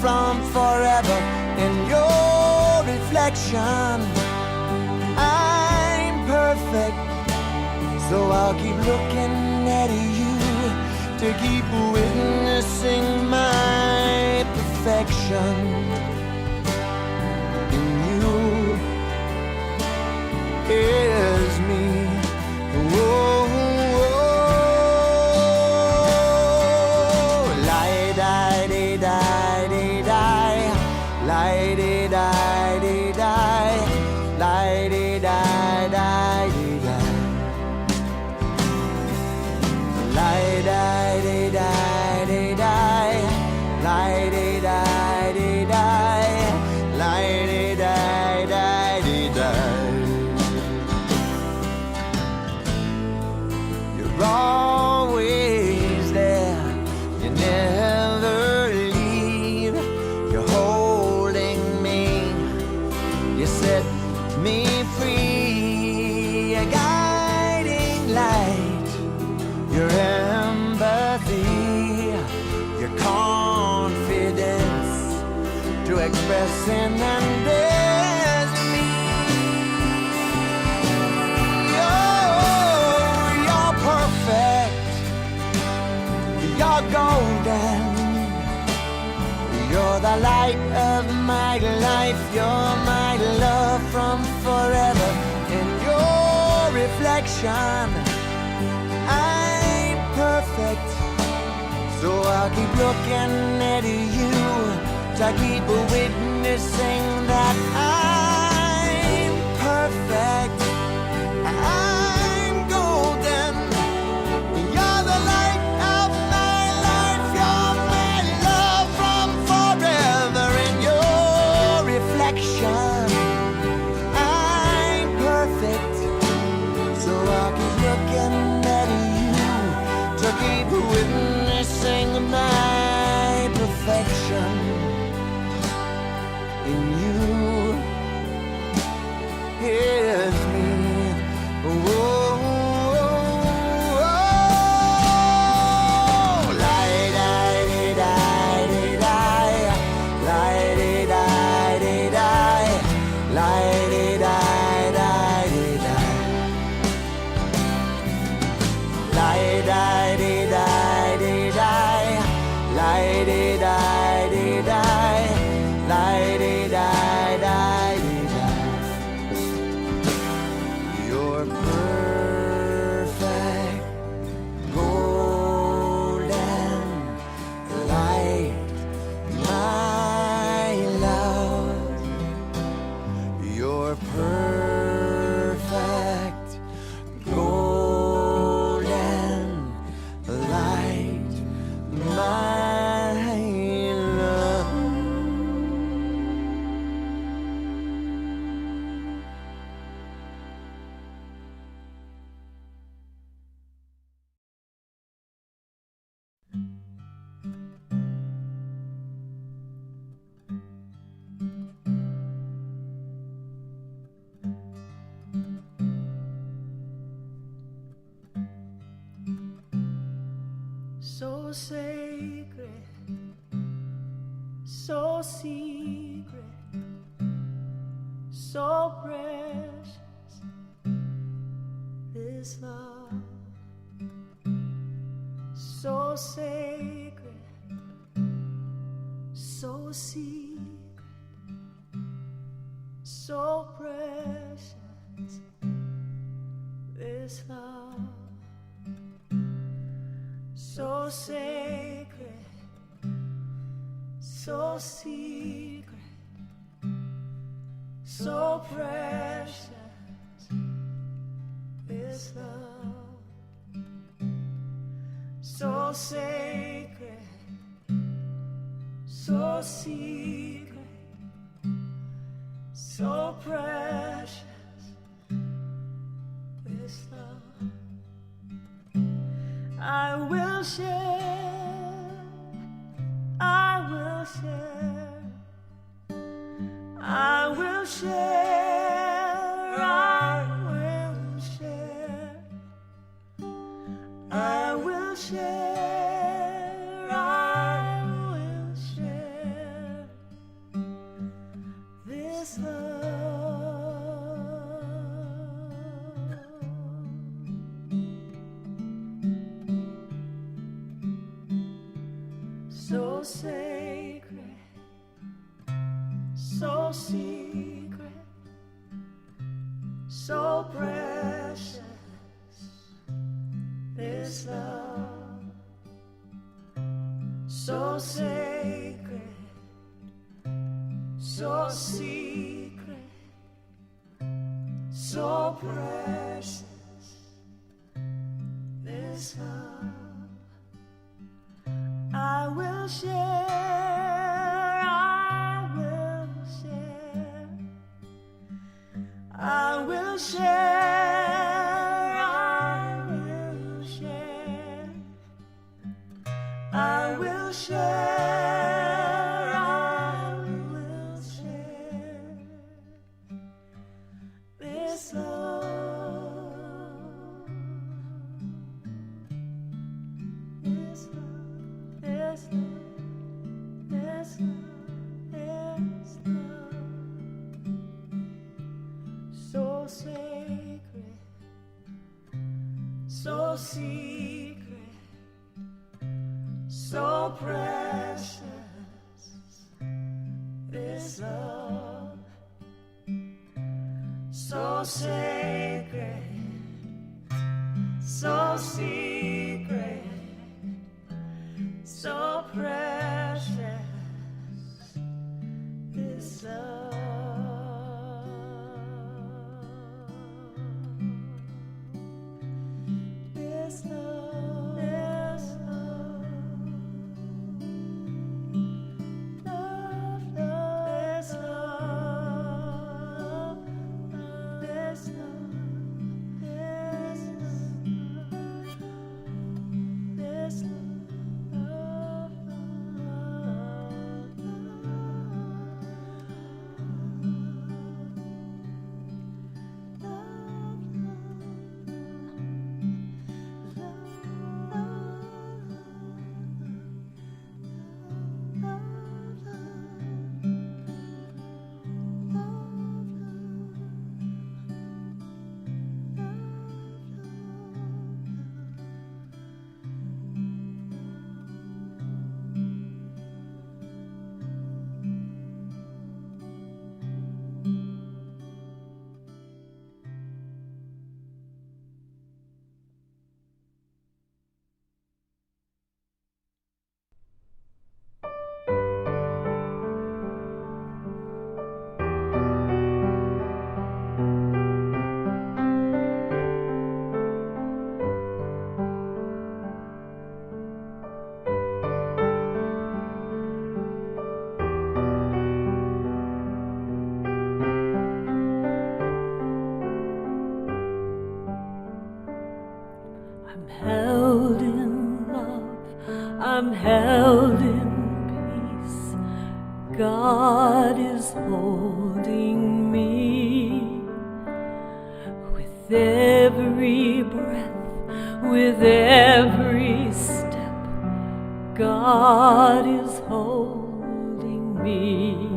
from forever in your reflection. I'm perfect, so I'll keep looking at you to keep witnessing my perfection. In you is me. Whoa. You're always there, you never leave. You're holding me, you set me free. A guiding light, your empathy, your confidence to express in and destiny. Oh, you're perfect, you're golden, you're the light of my life, you're my love from forever. In your reflection, I'm perfect, so I'll keep looking at you to keep witnessing that I'm perfect. I'm golden. You're the light of my life. You're my love from forever. In your reflection, I'm perfect, so I'll keep looking at you to keep witnessing my perfection. In you is me. Whoa, light, light, light, light, light, light, light, light, you're perfect, golden light, my love. You're perfect, golden light, my so sacred, so secret, so precious, this love. So sacred, so secret, so precious, this love. So sacred, so secret, so precious, this love. So sacred, so secret, so precious, this love. I will share, I will share, I will share, I will share, I will share, I will share, so sacred, so secret, so precious, this love, so sacred, so secret, so precious, this love. I will share, I will share, I will share, I will share, I will share, I will share this love, this love. This love, this love, this love, so sacred, so secret, so precious, this love, so sacred, so secret, so precious, this love, this love, this love, love, love, this love, this love, this love, this love. I'm held in love, I'm held in peace. God is holding me with every breath, with every step. God is holding me.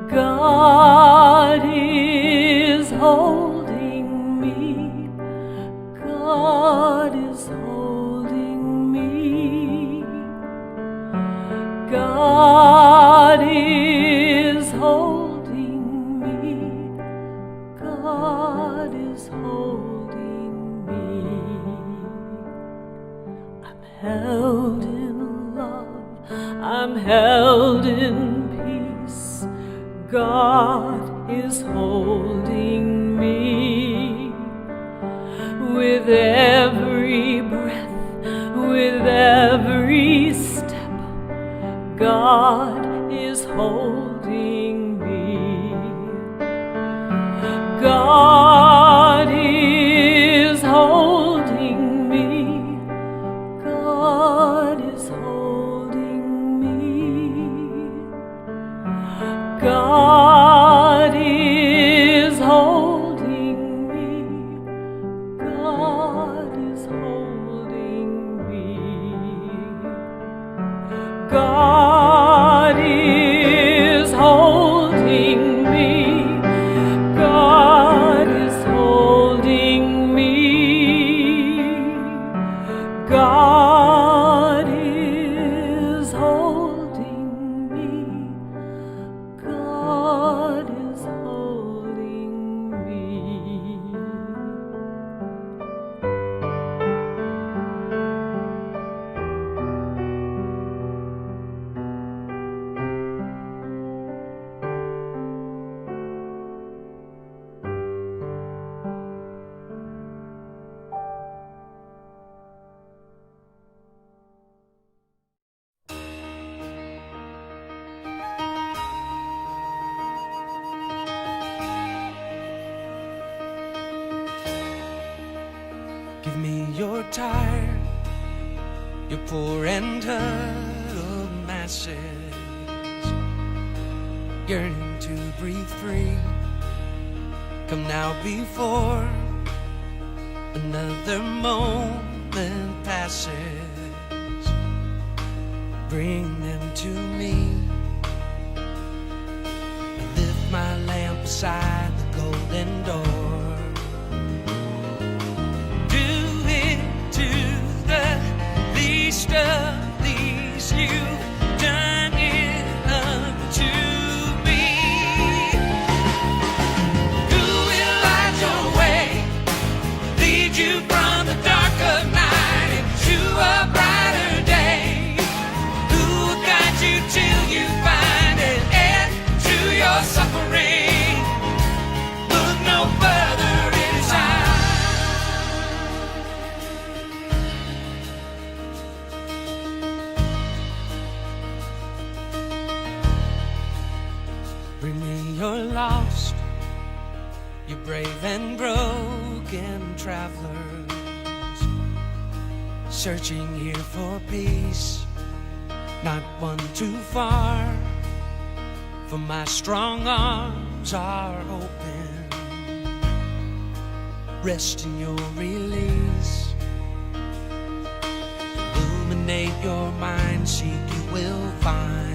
God is holding me. God is holding me. God is holding me. God is holding me. I'm held in love, I'm held in peace. God is holding me with every breath, with every step. God is holding me. God is holding me. God is holding me. God is holding me. God is holding me. God is holding me. God is holding me. God is tired, your poor and huddled masses, yearning to breathe free. Come now before another moment passes. Bring them to me. I lift my lamp beside the golden door. Do it to the least of these. You've done it unto me. Who will light your way, lead you from the dark of night into a brighter day? Who will guide you till you find an end to your suffering? Look no further, it is I. Bring me your lost, your brave and broken travelers, searching here for peace, not one too far, for my strong arms are open. Rest in your release. Illuminate your mind, seek you will find.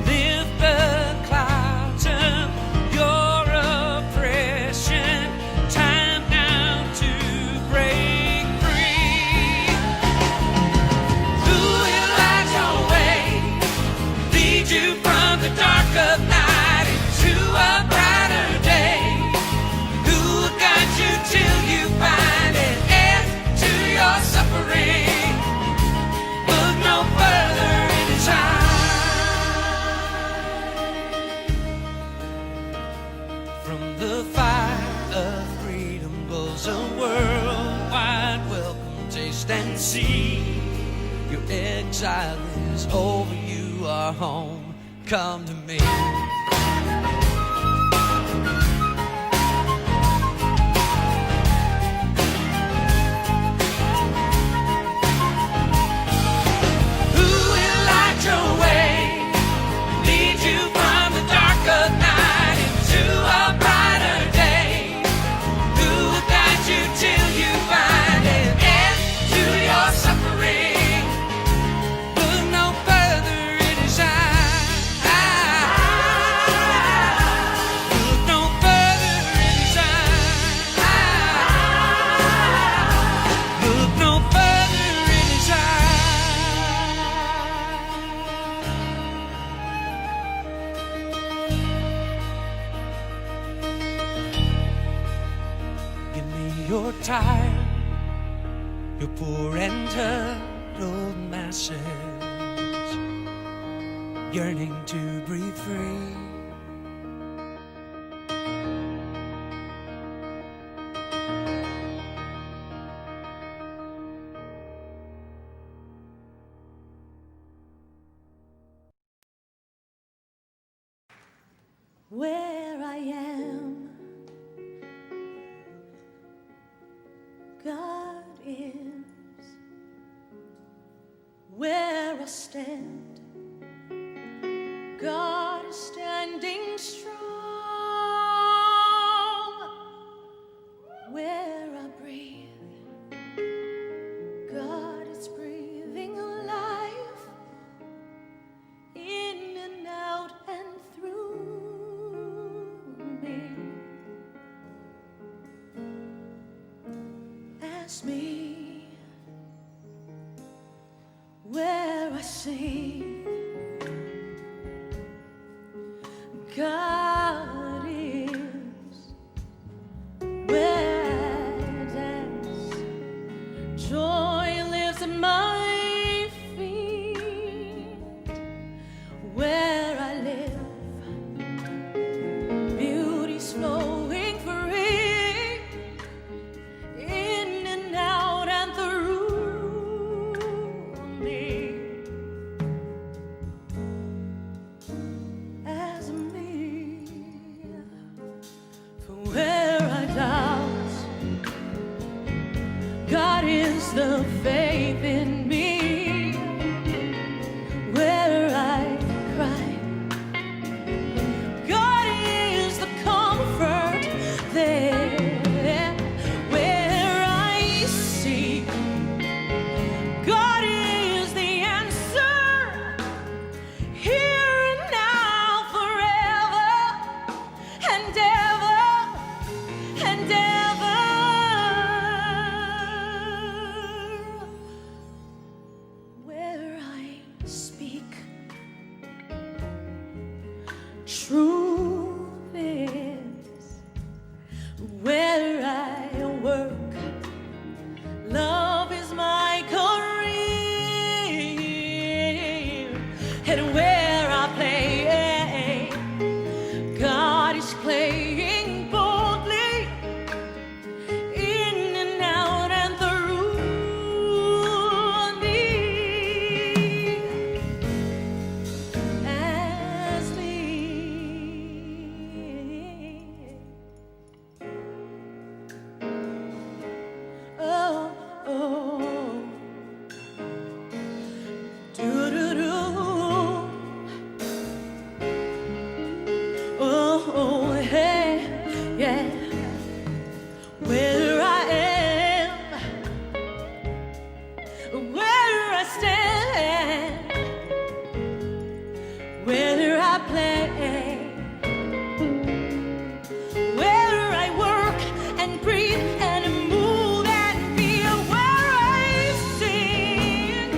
Lift the clouds of your oppression. Time now to break free. Who will light your way, lead you from the dark of night into a brighter day? Who will guide you till you find an end to your suffering? Look no further, it is I. From the fire of freedom glows a worldwide welcome. Taste and see. Your exile is over, you are home. Come to me. Who will light your way, lead you from the dark of night into a brighter day? Who will guide you till you find an end to your suffering? Look no further, it is I. Look no further, it is I. Look no further, it is I. Give me your tired, your poor and huddled masses, yearning to breathe free. Where I am, God is. Where I stand, God is standing strong. Where I breathe, God is breathing life in and out and through me. Ask me where I sing, God is. Where I dance, joy lives at my feet. Where I live, beauty's flowing free in and out and through me. truth is, where I work, love is my career, and where I play, God is playing boldly, in and out and through me, as me. Oh, oh, do do do. Oh, hey, yeah. Where I am, where I stand, whether I play, where I work and breathe and move and feel, where I sing,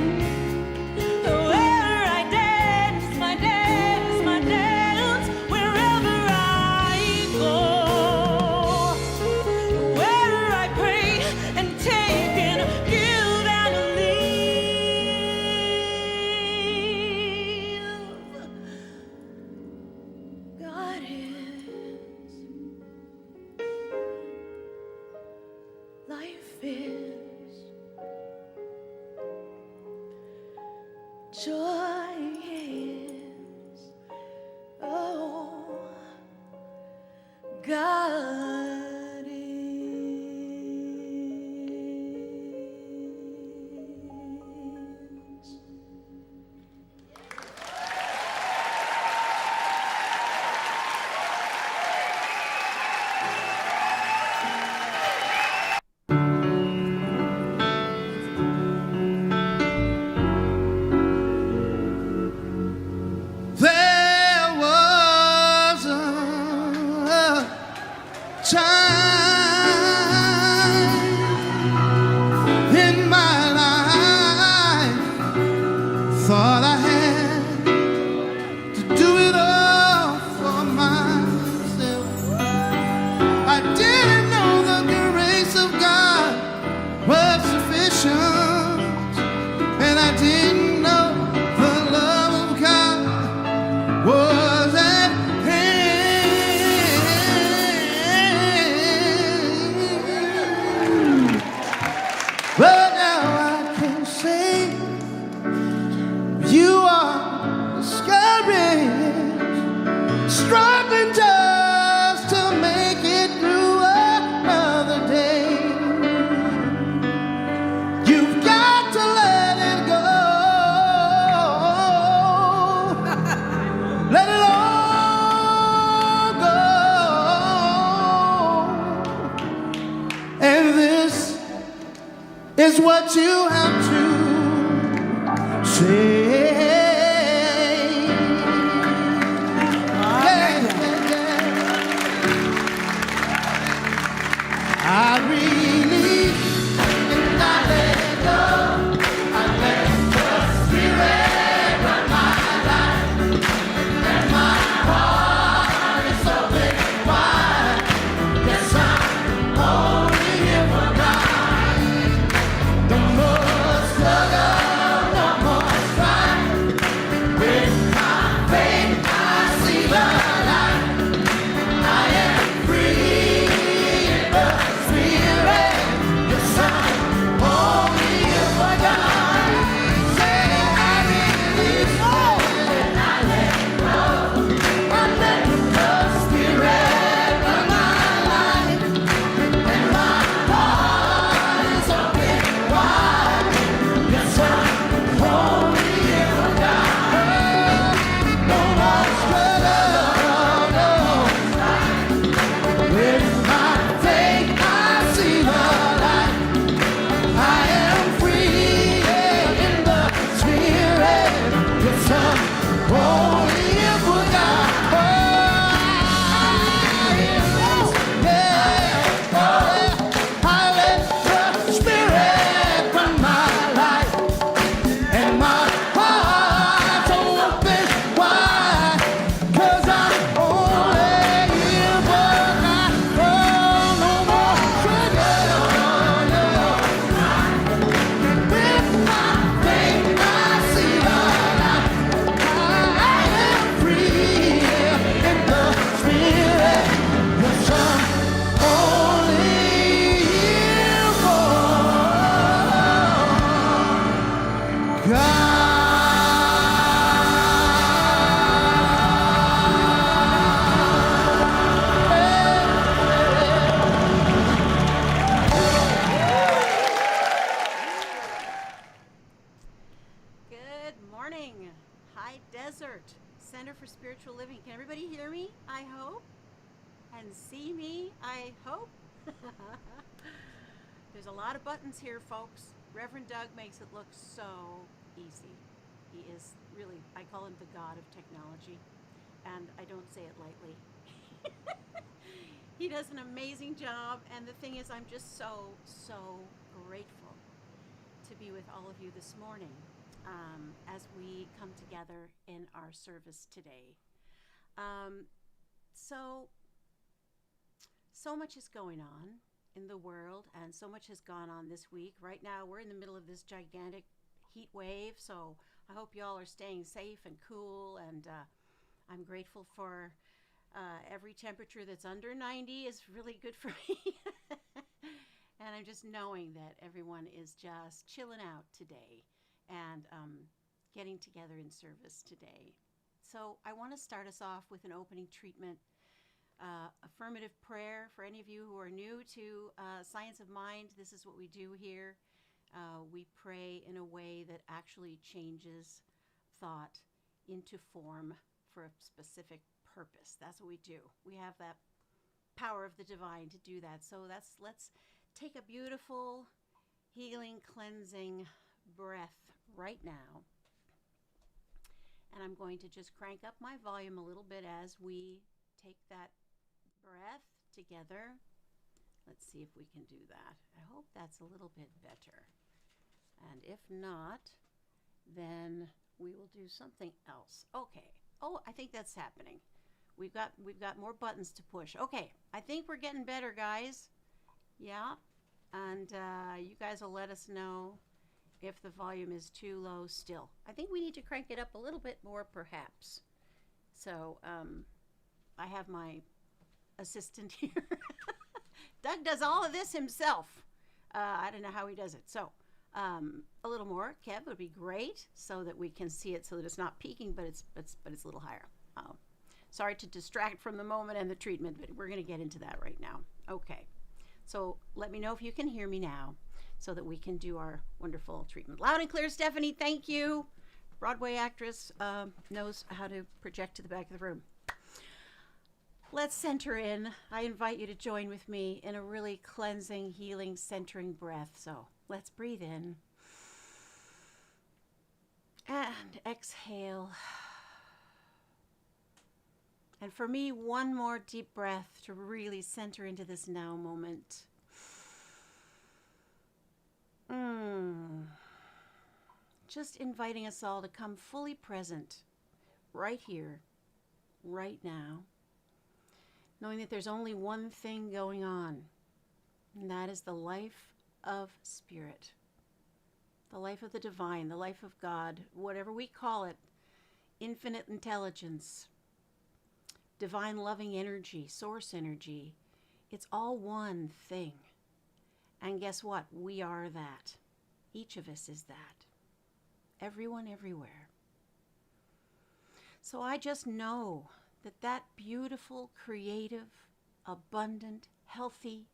where I dance, my dance, my dance, wherever I go, where I pray and take and give and leave. God is, life is, joy is, oh, God is. There was a time in my life, thought I had to do it all for myself. I didn't know the grace of God was sufficient, and I didn't know the love of God was at hand. But now I can say you are discouraged, struggling just to make it through another day. You've got to let it go. Let it all go. And this is what you have to say. Yeah, yeah, yeah. I really and I let go. I let the Spirit run my life, and my heart is open wide. Yes, I'm only here for God. No more struggle, no more strife. morning. High Desert Center for Spiritual Living. Can everybody hear me? I hope. And see me? I hope. There's a lot of buttons here, folks. Reverend Doug makes it look so easy. He is really, I call him the god of technology. And I don't say it lightly. He does an amazing job. And the thing is, I'm just so grateful to be with all of you this morning as we come together in our service today. So much is going on in the world, and so much has gone on this week. Right now, we're in the middle of this gigantic heat wave, so I hope you all are staying safe and cool, and I'm grateful for every temperature that's under 90 is really good for me. And I'm just knowing that everyone is just chilling out today and getting together in service today. So I want to start us off with an opening treatment, affirmative prayer. For any of you who are new to Science of Mind, this is what we do here. We pray in a way that actually changes thought into form for a specific purpose. That's what we do. We have that power of the divine to do that. So let's take a beautiful, healing, cleansing breath right now. And I'm going to just crank up my volume a little bit as we take that breath together. Let's see if we can do that. I hope that's a little bit better. And if not, then we will do something else. Okay. Oh, I think that's happening. We've got more buttons to push. Okay, I think we're getting better, guys. Yeah, and you guys will let us know if the volume is too low still. I think we need to crank it up a little bit more, perhaps. So I have my assistant here. Doug does all of this himself. I don't know how he does it. So a little more, Kev, would be great, so that we can see it, so that it's not peaking, but it's a little higher. Sorry to distract from the moment and the treatment, but we're going to get into that right now. Okay. So let me know if you can hear me now, so that we can do our wonderful treatment. Loud and clear, Stephanie. Thank you. Broadway actress, knows how to project to the back of the room. Let's center in. I invite you to join with me in a really cleansing, healing, centering breath. So let's breathe in and exhale. And for me, one more deep breath to really center into this now moment. Just inviting us all to come fully present right here, right now, knowing that there's only one thing going on, and that is the life of spirit, the life of the divine, the life of God, whatever we call it, infinite intelligence, divine loving energy, source energy. It's all one thing. And guess what? We are that. Each of us is that. Everyone, everywhere. So I just know that that beautiful, creative, abundant, healthy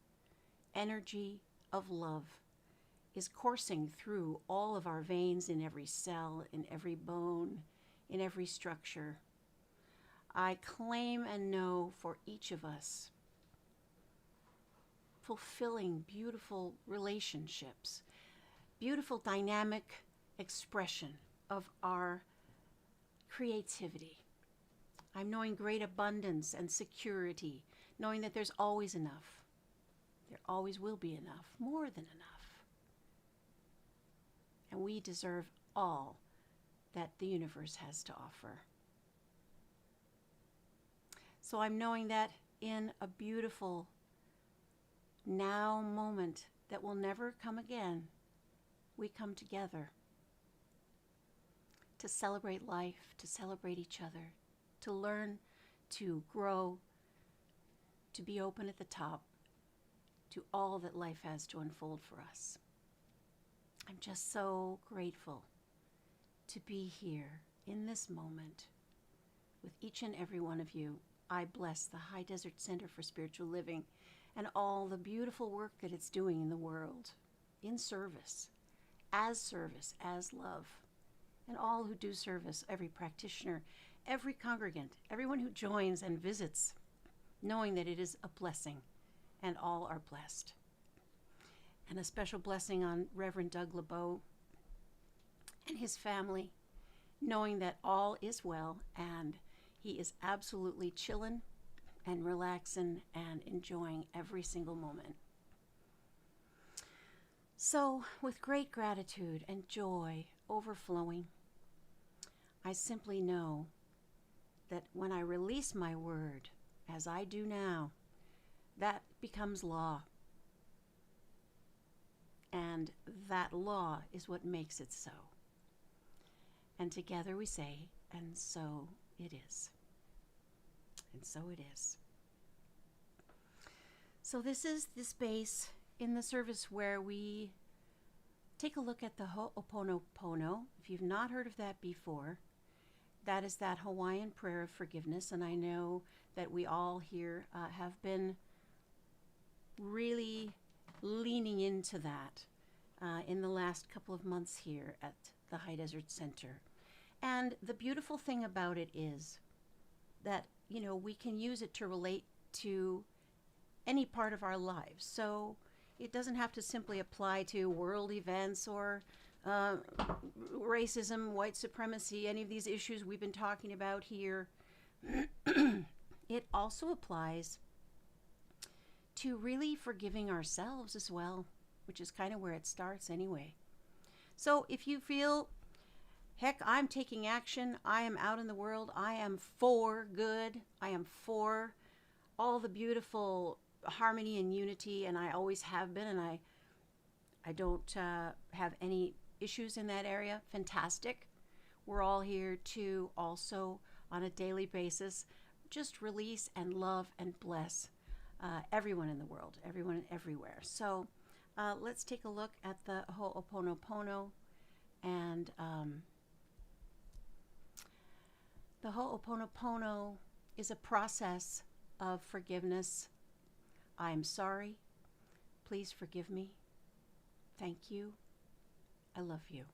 energy of love is coursing through all of our veins, in every cell, in every bone, in every structure. I claim and know for each of us fulfilling, beautiful relationships, beautiful dynamic expression of our creativity. I'm knowing great abundance and security, knowing that there's always enough. There always will be enough, more than enough. And we deserve all that the universe has to offer. So I'm knowing that in a beautiful now moment that will never come again, we come together to celebrate life, to celebrate each other, to learn, to grow, to be open at the top to all that life has to unfold for us. I'm just so grateful to be here in this moment with each and every one of you. I bless the High Desert Center for Spiritual Living and all the beautiful work that it's doing in the world, in service, as love, and all who do service, every practitioner, every congregant, everyone who joins and visits, knowing that it is a blessing and all are blessed. And a special blessing on Reverend Doug LeBeau and his family, knowing that all is well and he is absolutely chillin' and relaxing and enjoying every single moment. So, with great gratitude and joy overflowing, I simply know that when I release my word, as I do now, that becomes law. And that law is what makes it so. And together we say, and so it is. And so it is. So this is the space in the service where we take a look at the Ho'oponopono. If you've not heard of that before, that is that Hawaiian prayer of forgiveness. And I know that we all here have been really leaning into that in the last couple of months here at the High Desert Center. And the beautiful thing about it is that, you know, we can use it to relate to any part of our lives. So it doesn't have to simply apply to world events or racism, white supremacy, any of these issues we've been talking about here. It also applies to really forgiving ourselves as well, which is kind of where it starts anyway. So if you feel, heck, I'm taking action, I am out in the world, I am for good, I am for all the beautiful harmony and unity, and I always have been, and I don't have any issues in that area. Fantastic. We're all here to also, on a daily basis, just release and love and bless everyone in the world, everyone everywhere. So let's take a look at the Ho'oponopono. And the Ho'oponopono is a process of forgiveness. I'm sorry. Please forgive me. Thank you. I love you.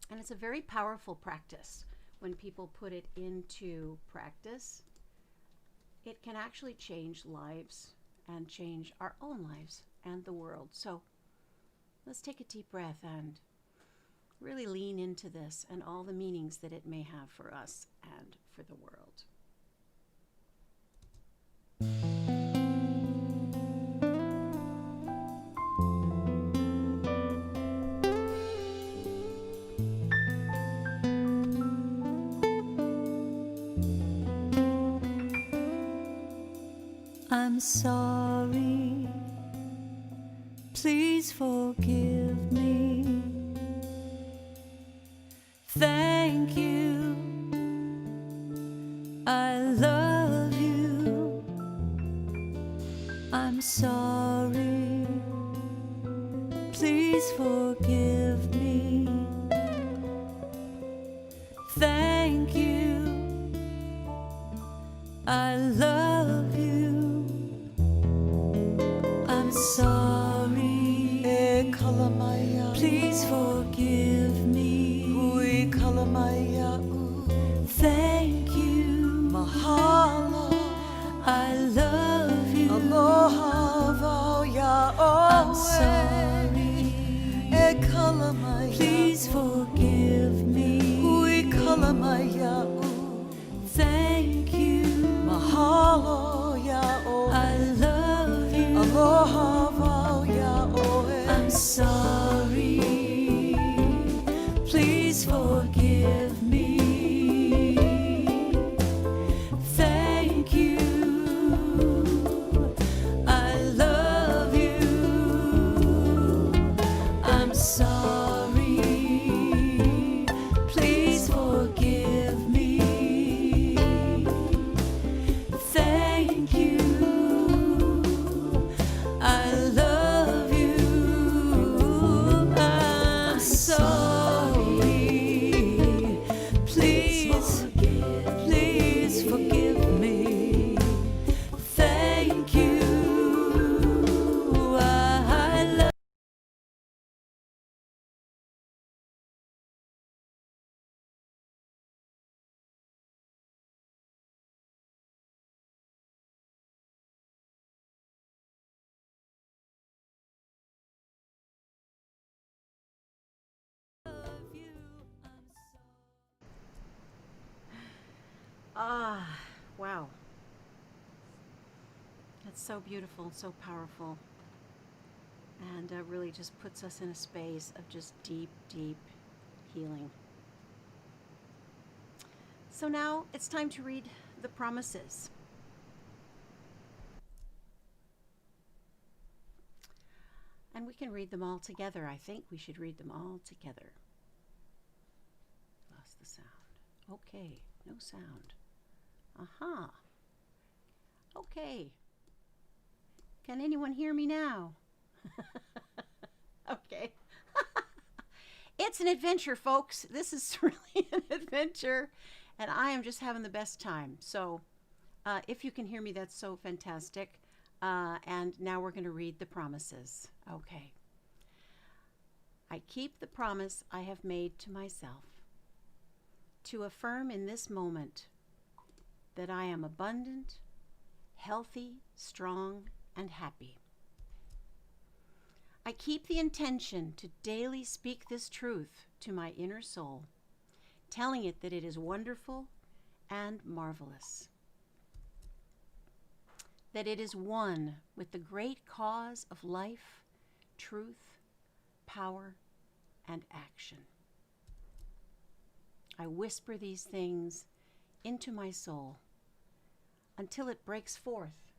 And it's a very powerful practice. When people put it into practice, it can actually change lives and change our own lives and the world. So let's take a deep breath and really lean into this and all the meanings that it may have for us and for the world. I'm sorry, please forgive me. Thank you, I love you. I'm sorry, please forgive me. Thank you, I love you. I'm sorry, please forgive me. Thank you, mahalo. I love you. I'm sorry, please forgive me. Thank you, mahalo. I love you. I'm sorry, please forgive me. Thank you, I love you. I'm sorry, please forgive me. Thank you, I love you. I'm sorry, please Ah, wow. That's so beautiful, so powerful, and really just puts us in a space of just deep, deep healing. So now it's time to read the promises. And we can read them all together. I think we should read them all together. Lost the sound. Okay, no sound. Aha. Okay. Can anyone hear me now? Okay. It's an adventure, folks. This is really an adventure, and I am just having the best time. So if you can hear me, that's so fantastic. And now we're going to read the promises. Okay. I keep the promise I have made to myself to affirm in this moment that I am abundant, healthy, strong, and happy. I keep the intention to daily speak this truth to my inner soul, telling it that it is wonderful and marvelous, that it is one with the great cause of life, truth, power, and action. I whisper these things into my soul until it breaks forth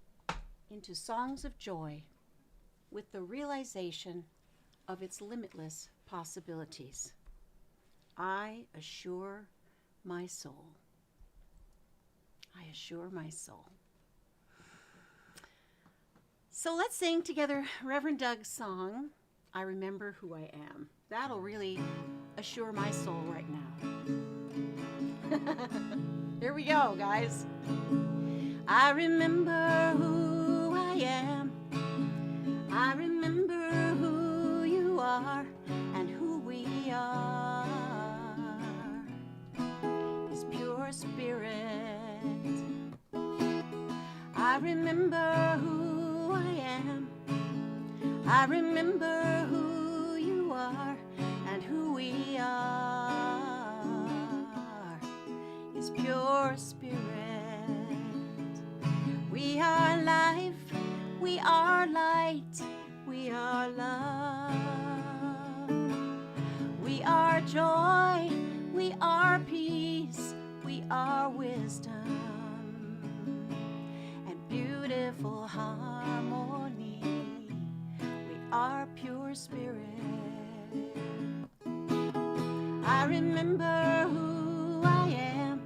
into songs of joy with the realization of its limitless possibilities. I assure my soul. I assure my soul. So let's sing together Reverend Doug's song, I Remember Who I Am. That'll really assure my soul right now. Here we go, guys. I remember who I am. I remember who you are and who we are. His pure spirit. I remember who I am. I remember who you are and who we are. His pure spirit. We are life, we are light, we are love. We are joy, we are peace, we are wisdom. And beautiful harmony, we are pure spirit. I remember who I am.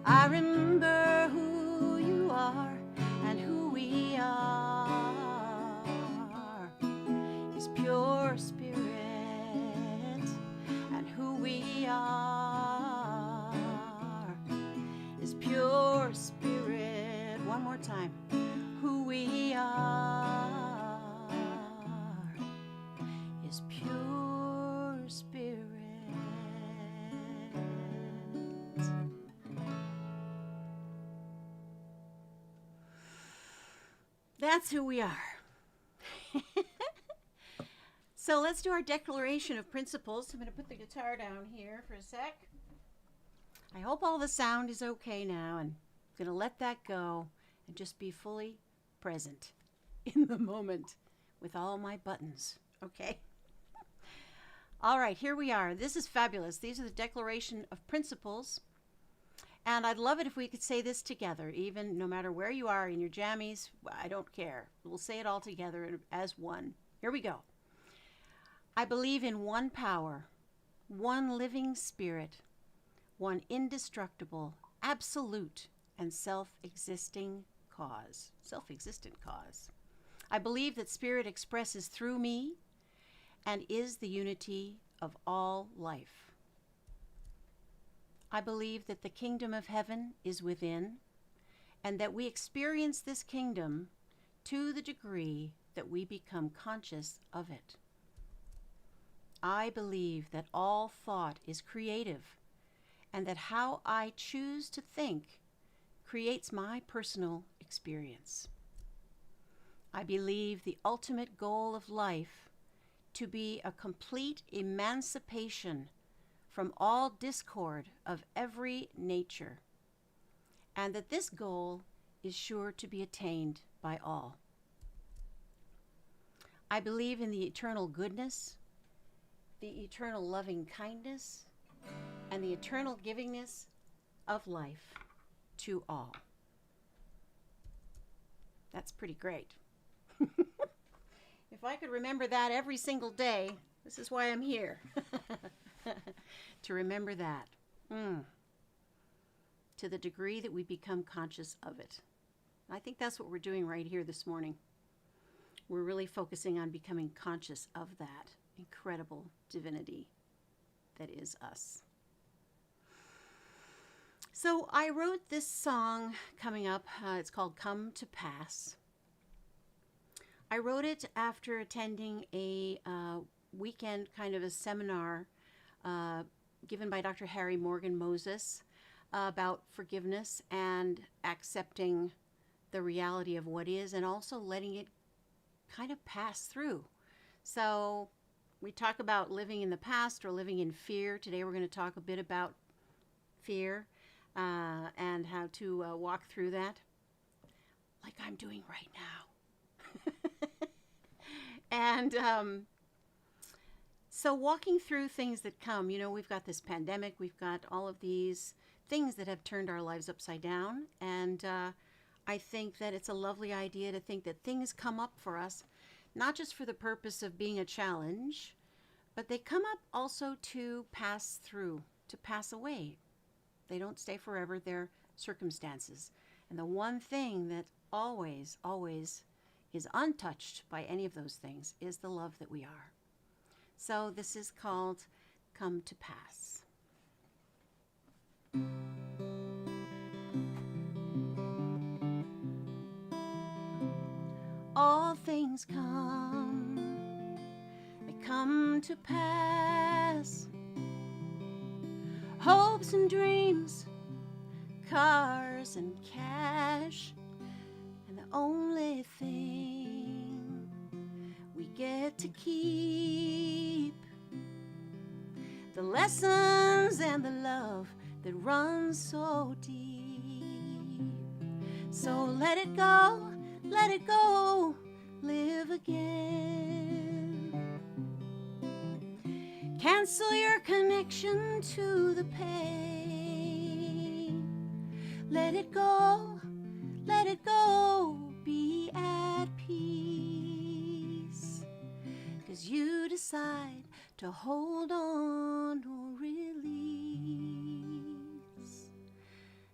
I remember who you are and who we are. His pure spirit and who we are. His pure spirit. One more time. Who we are. His pure spirit. That's who we are. So let's do our declaration of principles. I'm going to put the guitar down here for a sec. I hope all the sound is okay now, and I'm going to let that go and just be fully present in the moment with all my buttons, okay? All right, here we are. This is fabulous. These are the declaration of principles. And I'd love it if we could say this together, even no matter where you are in your jammies. I don't care. We'll say it all together as one. Here we go. I believe in one power, one living spirit, one indestructible, absolute, and self-existing cause. Self-existent cause. I believe that spirit expresses through me and is the unity of all life. I believe that the kingdom of heaven is within, and that we experience this kingdom to the degree that we become conscious of it. I believe that all thought is creative, and that how I choose to think creates my personal experience. I believe the ultimate goal of life to be a complete emancipation from all discord of every nature, and that this goal is sure to be attained by all. I believe in the eternal goodness, the eternal loving kindness, and the eternal givingness of life to all. That's pretty great. If I could remember that every single day, this is why I'm here. To remember that. To the degree that we become conscious of it. I think that's what we're doing right here this morning. We're really focusing on becoming conscious of that incredible divinity that is us. So I wrote this song coming up. It's called Come to Pass. I wrote it after attending a weekend kind of a seminar given by Dr. Harry Morgan Moses about forgiveness and accepting the reality of what is, and also letting it kind of pass through. So we talk about living in the past or living in fear. Today we're going to talk a bit about fear and how to walk through that, like I'm doing right now. And so walking through things that come, you know, we've got this pandemic, we've got all of these things that have turned our lives upside down. And I think that it's a lovely idea to think that things come up for us, not just for the purpose of being a challenge, but they come up also to pass through, to pass away. They don't stay forever, they're circumstances. And the one thing that always, always is untouched by any of those things is the love that we are. So this is called Come to Pass. All things come, they come to pass. Hopes and dreams, cars and cash. And the only thing we get to keep, the lessons and the love that runs so deep. So let it go, live again. Cancel your connection to the pain. Let it go, be at peace. 'Cause you decide to hold on or release.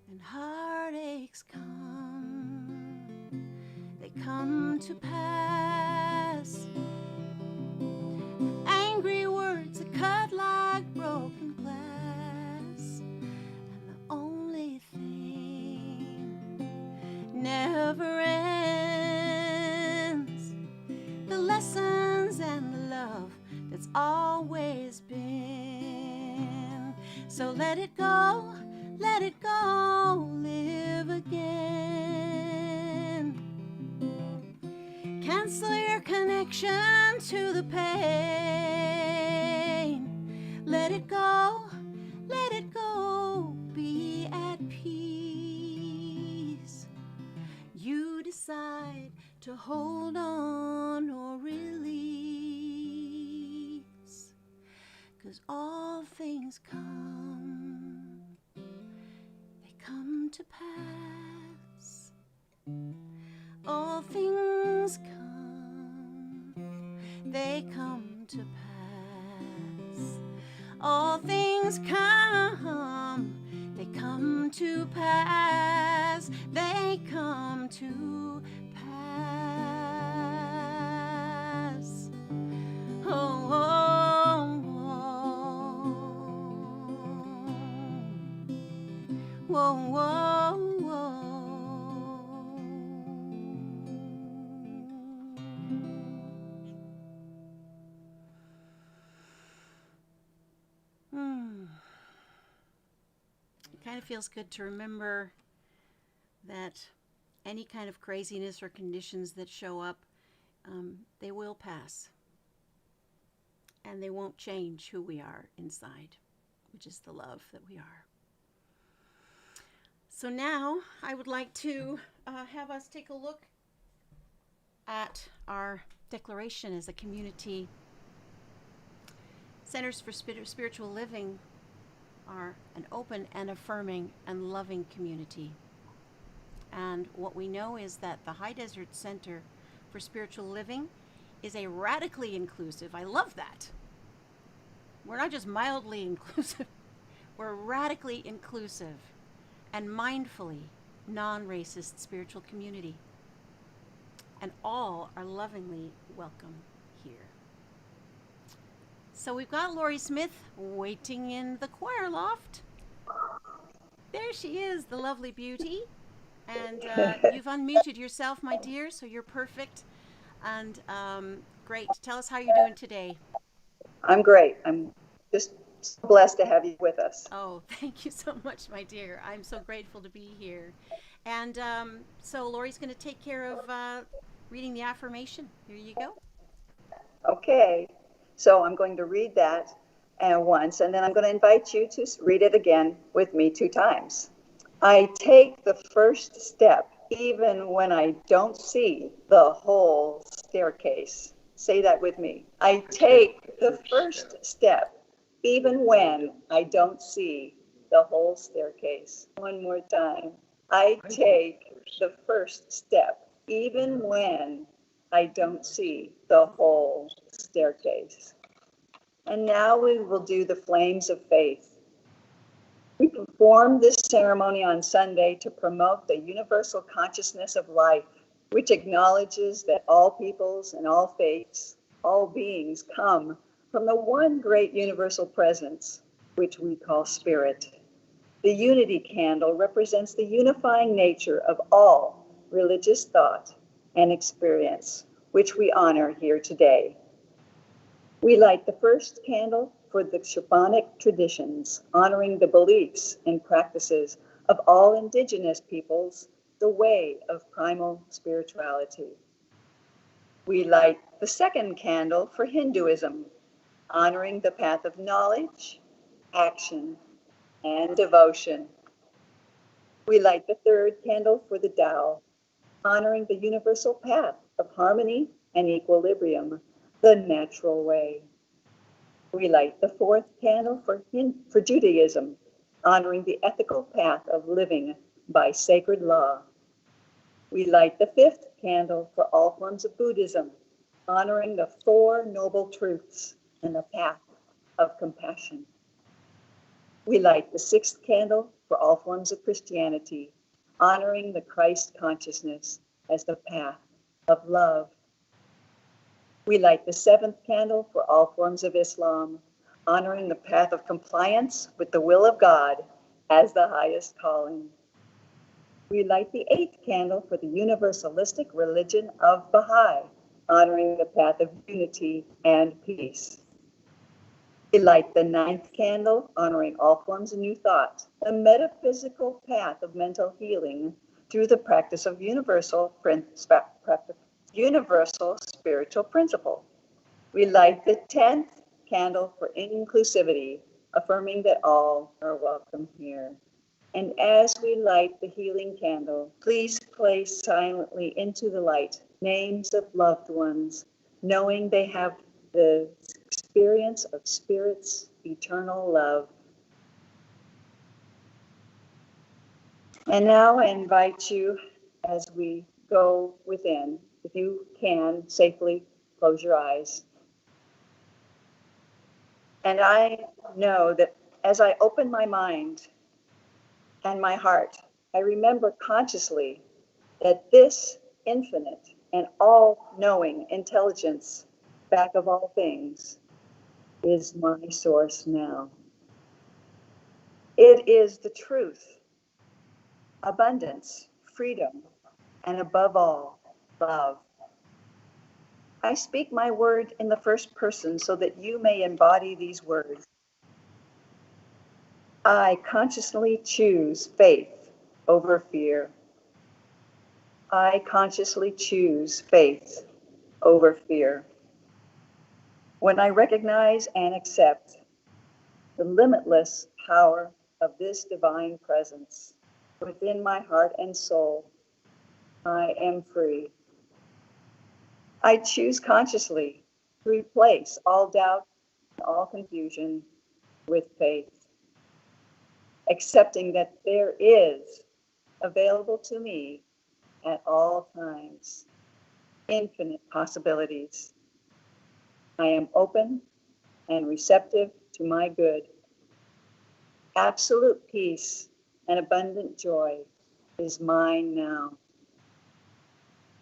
And heartaches come, they come to pass. Angry words that cut like broken glass. And the only thing never ends, the lessons and the love that's always been. So let it go, live again. Cancel your connection to the pain. Let it go, be at peace. You decide to hold on or release. 'Cause all things come, they come to pass. All things come, they come to pass. All things come, they come to pass. They come to pass. Oh, oh, oh. Whoa, whoa, whoa. It kind of feels good to remember that any kind of craziness or conditions that show up, they will pass. And they won't change who we are inside, which is the love that we are. So now I would like to have us take a look at our declaration as a community. Centers for Spiritual Living are an open and affirming and loving community. And what we know is that the High Desert Center for Spiritual Living is a radically inclusive, I love that. We're not just mildly inclusive, we're radically inclusive and mindfully non-racist spiritual community. And all are lovingly welcome here. So we've got Lori Smith waiting in the choir loft. There she is, the lovely beauty. And you've unmuted yourself, my dear, so you're perfect. And great. Tell us how you're doing today. I'm great. I'm just so blessed to have you with us. Oh, thank you so much, my dear. I'm so grateful to be here. And so Lori's going to take care of reading the affirmation. Here you go. Okay, so I'm going to read that once, and then I'm going to invite you to read it again with me 2 times. I take the first step even when I don't see the whole staircase. Say that with me. I take the first step even when I don't see the whole staircase. One more time. I take the first step even when I don't see the whole staircase. And now we will do the flames of faith. We perform this ceremony on Sunday to promote the universal consciousness of life, which acknowledges that all peoples and all faiths, all beings come from the one great universal presence, which we call spirit. The unity candle represents the unifying nature of all religious thought and experience, which we honor here today. We light the first candle for the shamanic traditions, honoring the beliefs and practices of all indigenous peoples, the way of primal spirituality. We light the second candle for Hinduism, honoring the path of knowledge, action, and devotion. We light the third candle for the Tao, honoring the universal path of harmony and equilibrium, the natural way. We light the fourth candle for Judaism, honoring the ethical path of living by sacred law. We light the fifth candle for all forms of Buddhism, honoring the 4 noble truths and the path of compassion. We light the sixth candle for all forms of Christianity, honoring the Christ consciousness as the path of love. We light the seventh candle for all forms of Islam, honoring the path of compliance with the will of God as the highest calling. We light the eighth candle for the universalistic religion of Baha'i, honoring the path of unity and peace. We light the ninth candle, honoring all forms of new thought, the metaphysical path of mental healing through the practice of universal spiritual principle. We light the 10th candle for inclusivity, affirming that all are welcome here. And as we light the healing candle, please place silently into the light names of loved ones, knowing they have the experience of Spirit's eternal love. And now I invite you, as we go within, if you can, safely close your eyes. And I know that as I open my mind and my heart, I remember consciously that this infinite and all-knowing intelligence back of all things is my source now. It is the truth, abundance, freedom, and above all, love. I speak my word in the first person so that you may embody these words. I consciously choose faith over fear. I consciously choose faith over fear. When I recognize and accept the limitless power of this divine presence, within my heart and soul. I am free. I choose consciously to replace all doubt and all confusion with faith, accepting that there is available to me at all times infinite possibilities. I am open and receptive to my good. Absolute peace and abundant joy is mine now.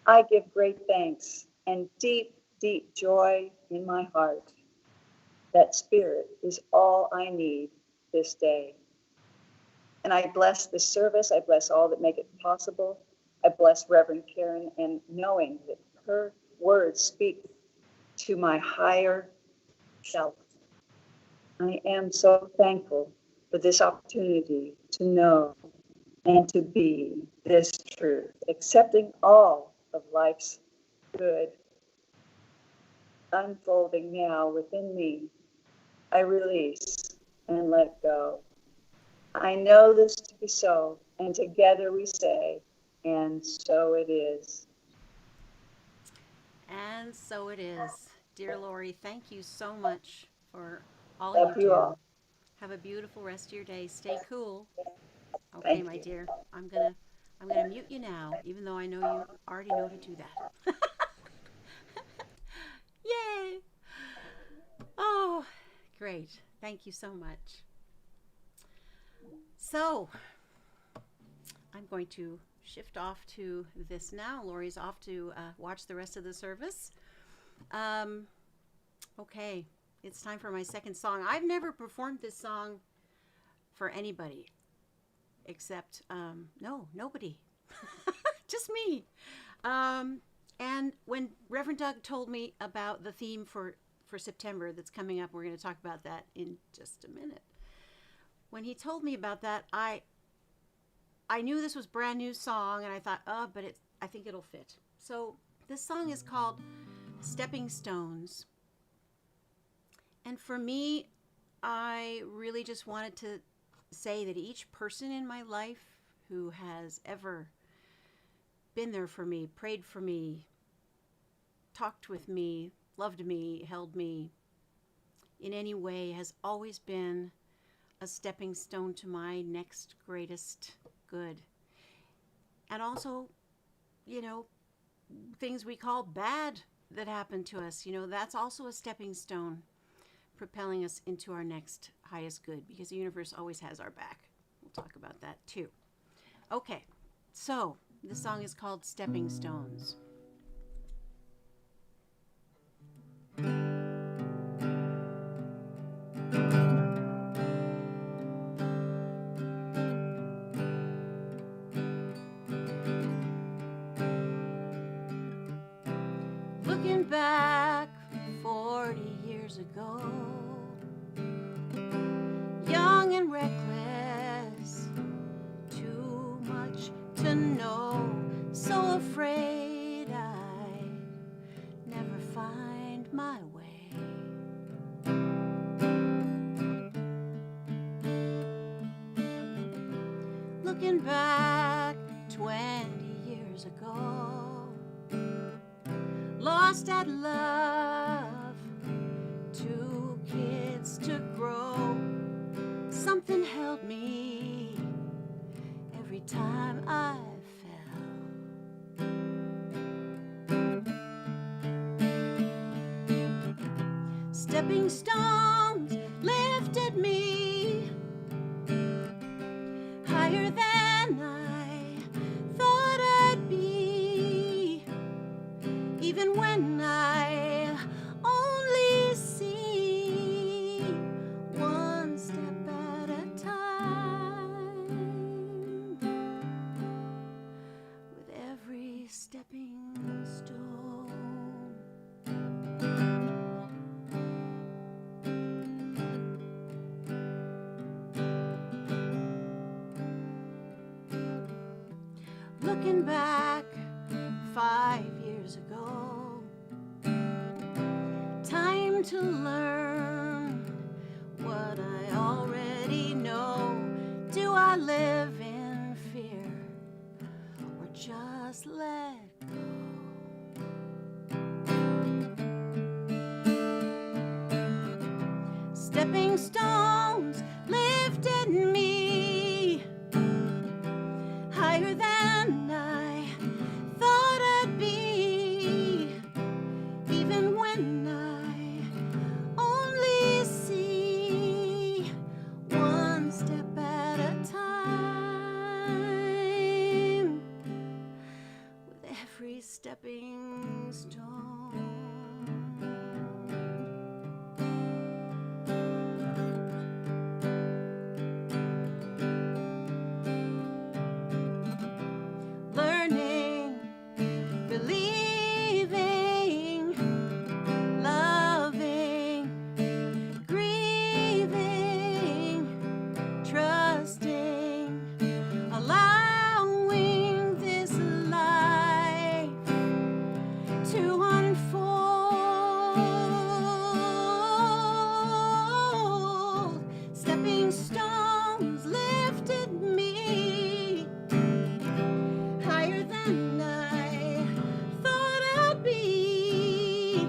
I give great thanks and deep, deep joy in my heart. That spirit is all I need this day. And I bless this service. I bless all that make it possible. I bless Reverend Karen, and knowing that her words speak to my higher self. I am so thankful for this opportunity to know and to be this truth, accepting all of life's good unfolding now within me. I release and let go. I know this to be so, and together we say, and so it is. And so it is. Dear Lori, thank you so much for all Love you you do. all. Have a beautiful rest of your day. Stay cool. Okay, Thank my you. dear. I'm gonna mute you now, even though I know you already know to do that. Yay! Oh, great. Thank you so much. So, I'm going to shift off to this now. Lori's off to watch the rest of the service. Okay, it's time for my second song. I've never performed this song for anybody except, nobody. Just me. And when Reverend Doug told me about the theme for September that's coming up, we're going to talk about that in just a minute. When he told me about that, I knew this was a brand new song, and I thought, but I think it'll fit. So this song is called Stepping Stones. And for me, I really just wanted to say that each person in my life who has ever been there for me, prayed for me, talked with me, loved me, held me in any way has always been a stepping stone to my next greatest good. And also, things we call bad that happen to us, that's also a stepping stone propelling us into our next highest good, because the universe always has our back. We'll talk about that too. Okay, so the song is called Stepping Stones. Looking back 40 years ago, young and reckless, too much to know, so afraid I'd never find my way. Looking back 20 years ago, lost at love, 2 kids to grow. Something held me every time I fell. Stepping stones lifted me higher than I thought I'd be, even when I only see one step at a time. With every stepping stone, looking back 5 years ago, time to learn what I already know. Do I live in fear just let go. Stepping stones lifted me higher than I thought I'd be, even when I only see one step at a time, with every stepping stone. Learning, believing, loving, grieving, trusting, allowing this life to unfold. Stepping stones lifted me higher than I thought I'd be,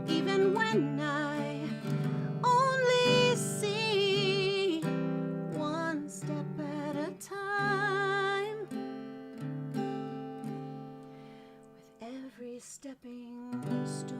even when I only see one step at a time, with every stepping stone.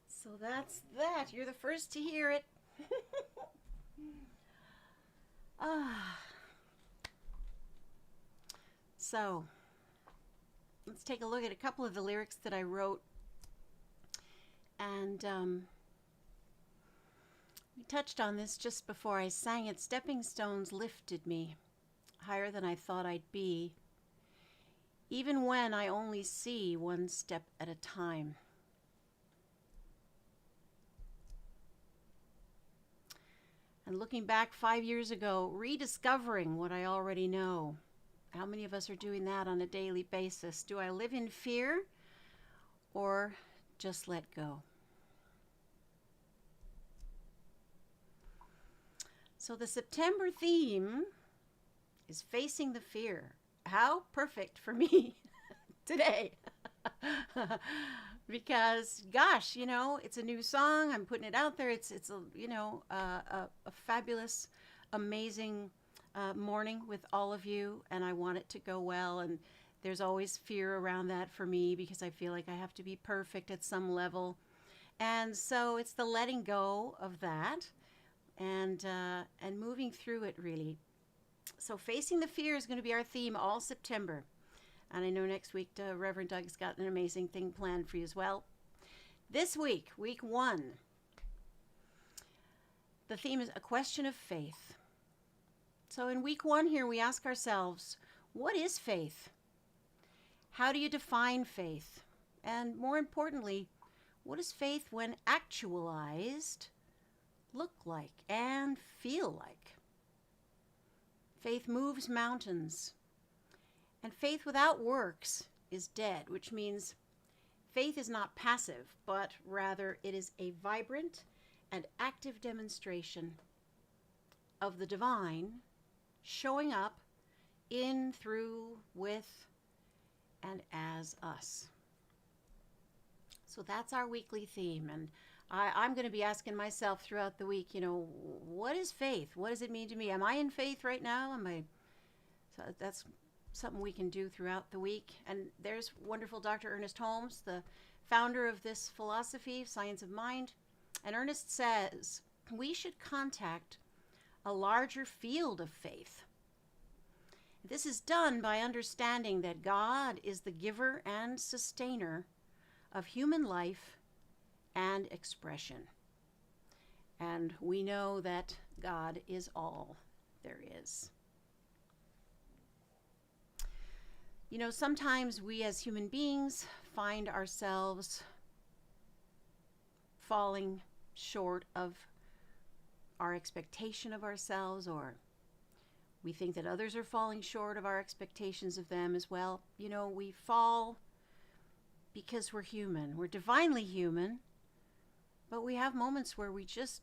So that's that. You're the first to hear it. So let's take a look at a couple of the lyrics that I wrote. And we touched on this just before I sang it. Stepping stones lifted me higher than I thought I'd be, even when I only see one step at a time. And looking back 5 years ago, rediscovering what I already know. How many of us are doing that on a daily basis? Do I live in fear or just let go? So the September theme is facing the fear. How perfect for me today. Because, gosh, you know, it's a new song. I'm putting it out there. It's a, you know, a fabulous, amazing morning with all of you, and I want it to go well. And there's always fear around that for me because I feel like I have to be perfect at some level. And so it's the letting go of that and moving through it, really. So facing the fear is going to be our theme all September. And I know next week, Reverend Doug's got an amazing thing planned for you as well. This week, week 1, the theme is a question of faith. So in week 1 here, we ask ourselves, what is faith? How do you define faith? And more importantly, what does faith, when actualized, look like and feel like? Faith moves mountains. And faith without works is dead, which means faith is not passive, but rather it is a vibrant and active demonstration of the divine showing up in, through, with, and as us. So that's our weekly theme. And I'm going to be asking myself throughout the week, you know, what is faith? What does it mean to me? Am I in faith right now? So that's something we can do throughout the week. And there's wonderful Dr. Ernest Holmes, the founder of this philosophy, Science of Mind. And Ernest says we should contact a larger field of faith. This is done by understanding that God is the giver and sustainer of human life and expression. And we know that God is all there is. You know, sometimes we as human beings find ourselves falling short of our expectation of ourselves, or we think that others are falling short of our expectations of them as well. You know, we fall because we're human. We're divinely human, but we have moments where we just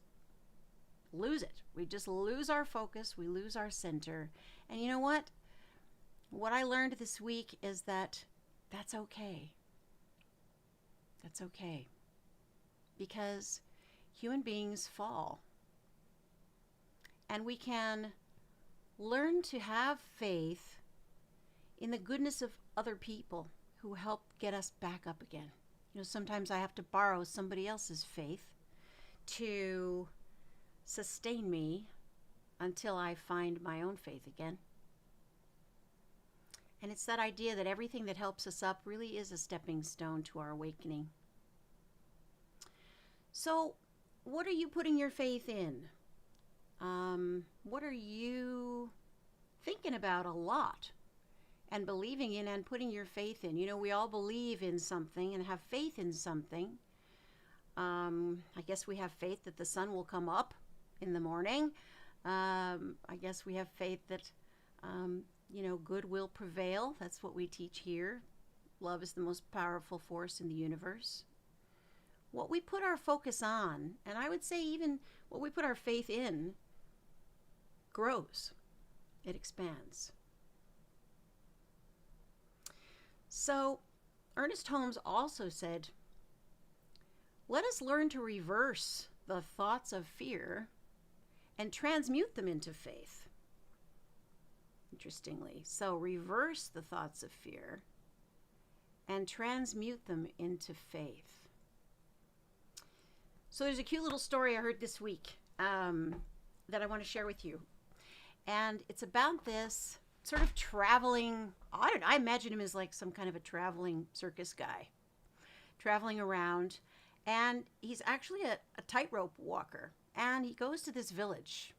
lose it. We just lose our focus. We lose our center. And you know what? What I learned this week is that that's okay. That's okay. Because human beings fall. And we can learn to have faith in the goodness of other people who help get us back up again. You know, sometimes I have to borrow somebody else's faith to sustain me until I find my own faith again. And it's that idea that everything that helps us up really is a stepping stone to our awakening. So, what are you putting your faith in? What are you thinking about a lot and believing in and putting your faith in? You know, we all believe in something and have faith in something. I guess we have faith that the sun will come up in the morning. I guess we have faith that, good will prevail. That's what we teach here. Love is the most powerful force in the universe. What we put our focus on, and I would say even what we put our faith in, grows. It expands. So, Ernest Holmes also said, let us learn to reverse the thoughts of fear and transmute them into faith. Interestingly. So, reverse the thoughts of fear and transmute them into faith. So there's a cute little story I heard this week that I want to share with you. And it's about this sort of traveling, I imagine him as like some kind of a traveling circus guy, traveling around. And he's actually a tightrope walker. And he goes to this village.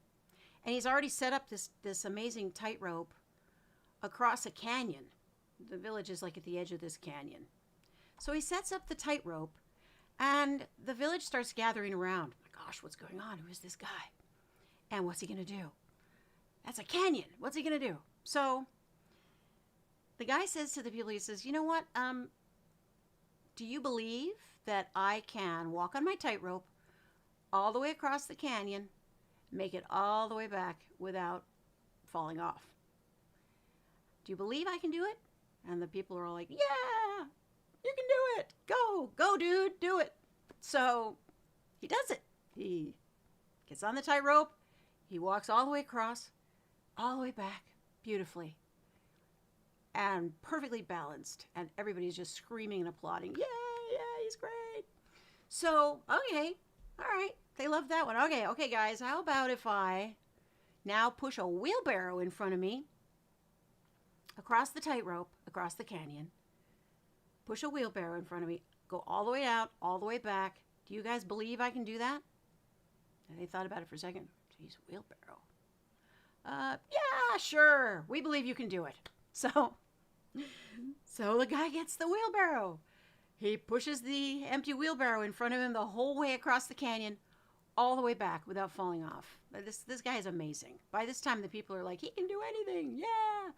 And he's already set up this amazing tightrope across a canyon. The village is like at the edge of this canyon. So he sets up the tightrope. And the village starts gathering around. Oh my gosh, what's going on? Who is this guy? And what's he going to do? That's a canyon. What's he going to do? So the guy says to the people, he says, you know what? Do you believe that I can walk on my tightrope all the way across the canyon, make it all the way back without falling off? Do you believe I can do it? And the people are all like, yeah! You can do it. Go, dude, do it. So he does it. He gets on the tightrope. He walks all the way across, all the way back, beautifully, and perfectly balanced. And everybody's just screaming and applauding. Yeah, he's great. So, okay, all right. They love that one. Okay, guys, how about if I now push a wheelbarrow in front of me across the tightrope, across the canyon, push a wheelbarrow in front of me, go all the way out, all the way back. Do you guys believe I can do that? And they thought about it for a second. Geez, wheelbarrow. Yeah, sure. We believe you can do it. So the guy gets the wheelbarrow. He pushes the empty wheelbarrow in front of him the whole way across the canyon, all the way back without falling off. This guy is amazing. By this time, the people are like, he can do anything. Yeah.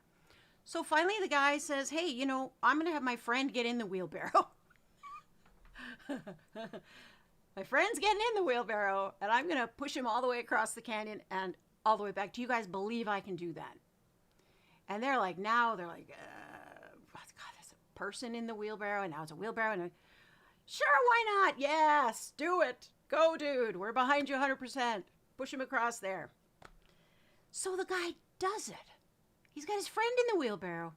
So finally the guy says, hey, I'm going to have my friend get in the wheelbarrow. My friend's getting in the wheelbarrow, and I'm going to push him all the way across the canyon and all the way back. Do you guys believe I can do that? And they're like, God, there's a person in the wheelbarrow, and now it's a wheelbarrow. And sure, why not? Yes, do it. Go, dude. We're behind you 100%. Push him across there. So the guy does it. He's got his friend in the wheelbarrow,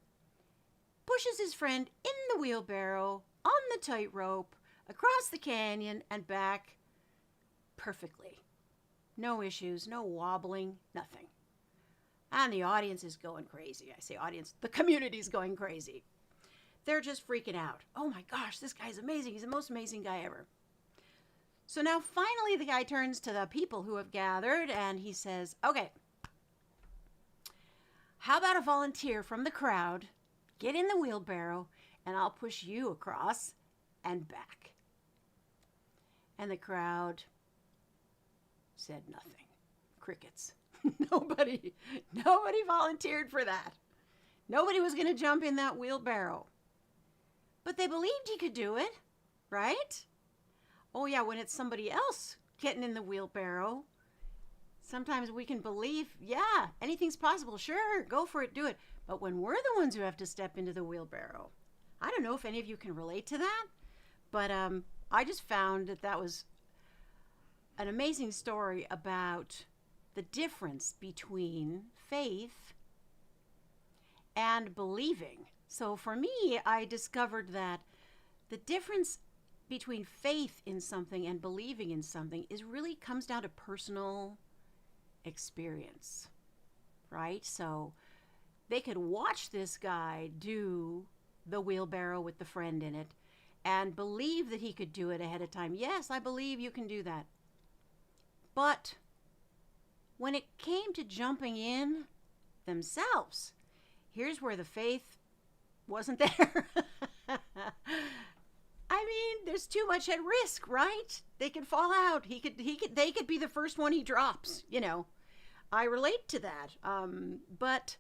pushes his friend in the wheelbarrow, on the tightrope, across the canyon, and back perfectly. No issues, no wobbling, nothing. And the audience is going crazy. I say audience, the community's going crazy. They're just freaking out. Oh my gosh, this guy's amazing. He's the most amazing guy ever. So now finally the guy turns to the people who have gathered and he says, okay, how about a volunteer from the crowd get in the wheelbarrow and I'll push you across and back? And the crowd said nothing. Crickets. Nobody volunteered for that. Nobody was going to jump in that wheelbarrow. But they believed he could do it, right? Oh yeah, when it's somebody else getting in the wheelbarrow, sometimes we can believe, yeah, anything's possible. Sure, go for it, do it. But when we're the ones who have to step into the wheelbarrow, I don't know if any of you can relate to that, but I just found that was an amazing story about the difference between faith and believing. So for me, I discovered that the difference between faith in something and believing in something is really comes down to personal experience, right? So they could watch this guy do the wheelbarrow with the friend in it and believe that he could do it ahead of time. Yes, I believe you can do that. But when it came to jumping in themselves, here's where the faith wasn't there. I mean, there's too much at risk, right? They could fall out. They could be the first one he drops, you know. I relate to that. But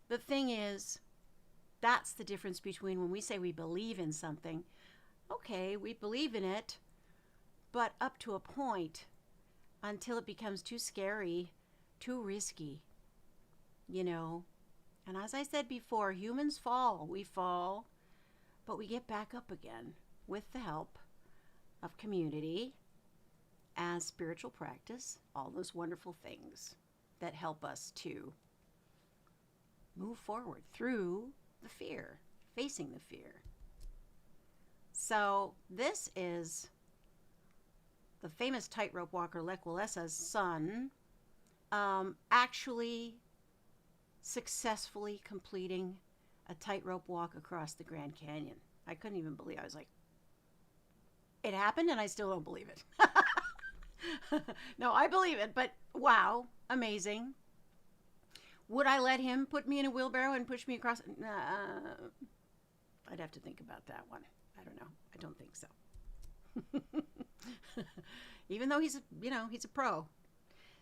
the thing is, that's the difference between when we say we believe in something. Okay, we believe in it, but up to a point until it becomes too scary, too risky, you know. And as I said before, humans fall. We fall, but we get back up again with the help of community and spiritual practice, all those wonderful things that help us to move forward through the fear, facing the fear. So this is the famous tightrope walker Lech Walesa's son actually successfully completing a tightrope walk across the Grand Canyon. I couldn't even believe it. I was like, it happened and I still don't believe it. No, I believe it, but wow, amazing. Would I let him put me in a wheelbarrow and push me across? I'd have to think about that one. I don't know. I don't think so. Even though he's a pro.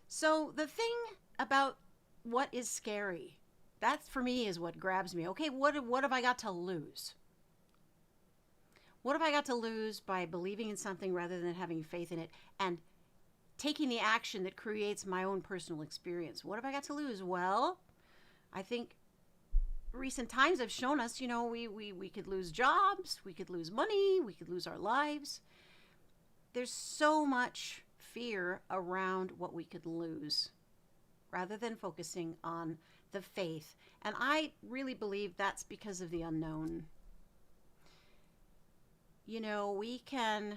So the thing about what is scary, that for me is what grabs me. Okay, what have I got to lose? What have I got to lose by believing in something rather than having faith in it and taking the action that creates my own personal experience? What have I got to lose? Well, I think recent times have shown us, you know, we could lose jobs, we could lose money, we could lose our lives. There's so much fear around what we could lose rather than focusing on the faith. And I really believe that's because of the unknown. You know, we can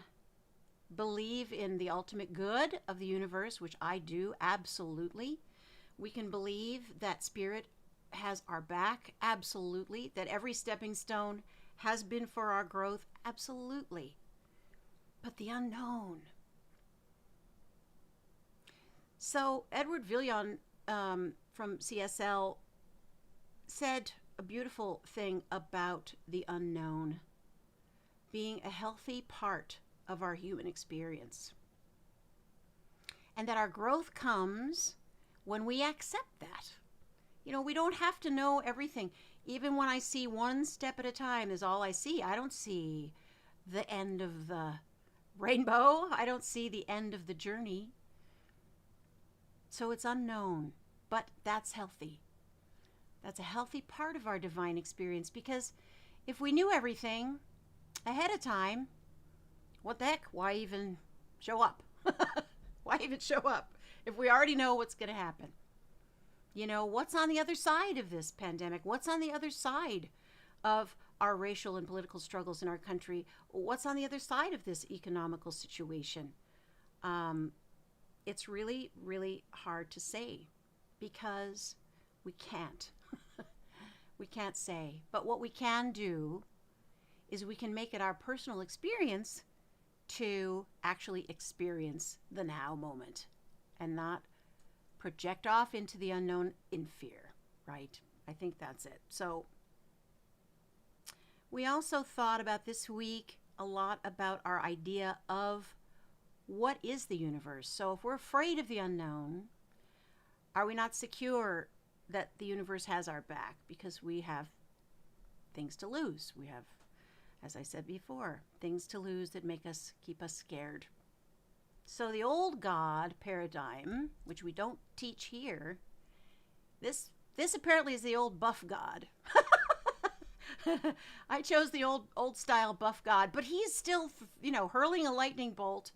believe in the ultimate good of the universe, which I do, absolutely. We can believe that spirit has our back, absolutely. That every stepping stone has been for our growth, absolutely. But the unknown. So Edward Villion from CSL said a beautiful thing about the unknown being a healthy part of our human experience. And that our growth comes when we accept that. You know, we don't have to know everything. Even when I see one step at a time is all I see. I don't see the end of the rainbow. I don't see the end of the journey. So it's unknown, but that's healthy. That's a healthy part of our divine experience, because if we knew everything ahead of time, what the heck? Why even show up? Why even show up if we already know what's going to happen? You know, what's on the other side of this pandemic? What's on the other side of our racial and political struggles in our country? What's on the other side of this economical situation? It's really, really hard to say because we can't. We can't say. But what we can do is we can make it our personal experience to actually experience the now moment and not project off into the unknown in fear, right? I think that's it. So we also thought about this week a lot about our idea of what is the universe. So if we're afraid of the unknown, Are we not secure that the universe has our back because we have things to lose? We have, as I said before, things to lose that keep us scared. So the old God paradigm, which we don't teach here, this apparently is the old buff God. I chose the old style buff God, but he's still, hurling a lightning bolt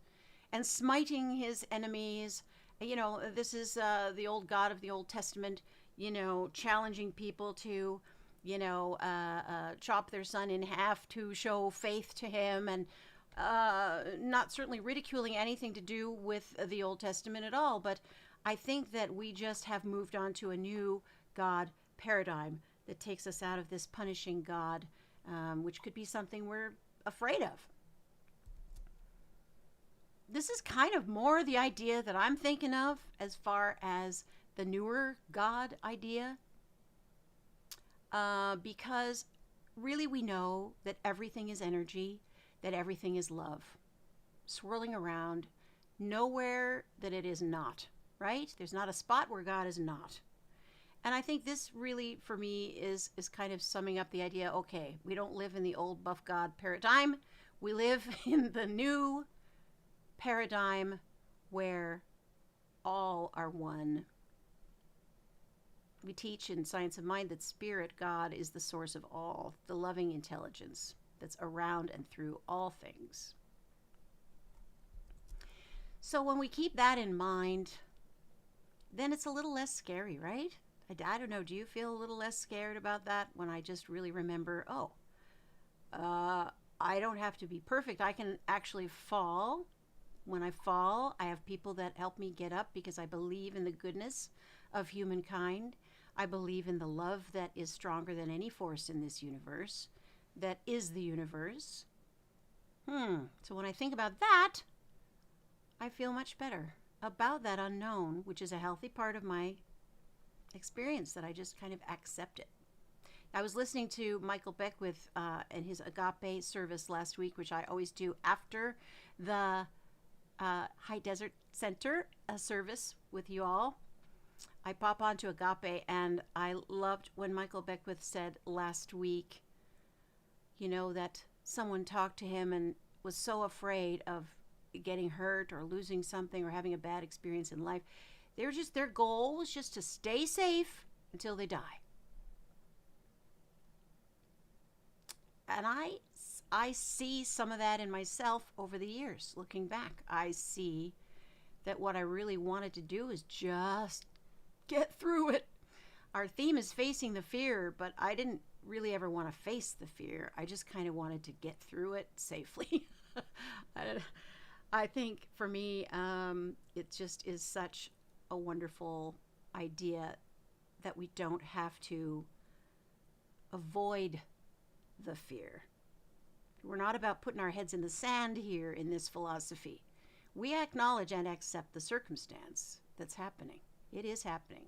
and smiting his enemies. This is the old God of the Old Testament, challenging people to, chop their son in half to show faith to him, and not certainly ridiculing anything to do with the Old Testament at all. But I think that we just have moved on to a new God paradigm that takes us out of this punishing God, which could be something we're afraid of. This is kind of more the idea that I'm thinking of as far as the newer God idea, because really we know that everything is energy, that everything is love, swirling around, nowhere that it is not, right? There's not a spot where God is not. And I think this really, for me, is kind of summing up the idea, okay, we don't live in the old buff God paradigm. We live in the new paradigm where all are one. We teach in Science of Mind that Spirit, God, is the source of all, the loving intelligence that's around and through all things. So when we keep that in mind, then it's a little less scary, right? I don't know, do you feel a little less scared about that when I just really remember, I don't have to be perfect. I can actually fall. When I fall, I have people that help me get up because I believe in the goodness of humankind. I believe in the love that is stronger than any force in this universe, that is the universe. So when I think about that, I feel much better about that unknown, which is a healthy part of my experience, that I just kind of accept it. I was listening to Michael Beckwith and his Agape service last week, which I always do after the High Desert Center service with you all. I pop onto Agape, and I loved when Michael Beckwith said last week, that someone talked to him and was so afraid of getting hurt or losing something or having a bad experience in life. Their goal was just to stay safe until they die. And I see some of that in myself over the years. Looking back, I see that what I really wanted to do is just get through it. Our theme is facing the fear, but I didn't really ever want to face the fear. I just kind of wanted to get through it safely. I think for me, it just is such a wonderful idea that we don't have to avoid the fear. We're not about putting our heads in the sand here in this philosophy. We acknowledge and accept the circumstance that's happening. It is happening.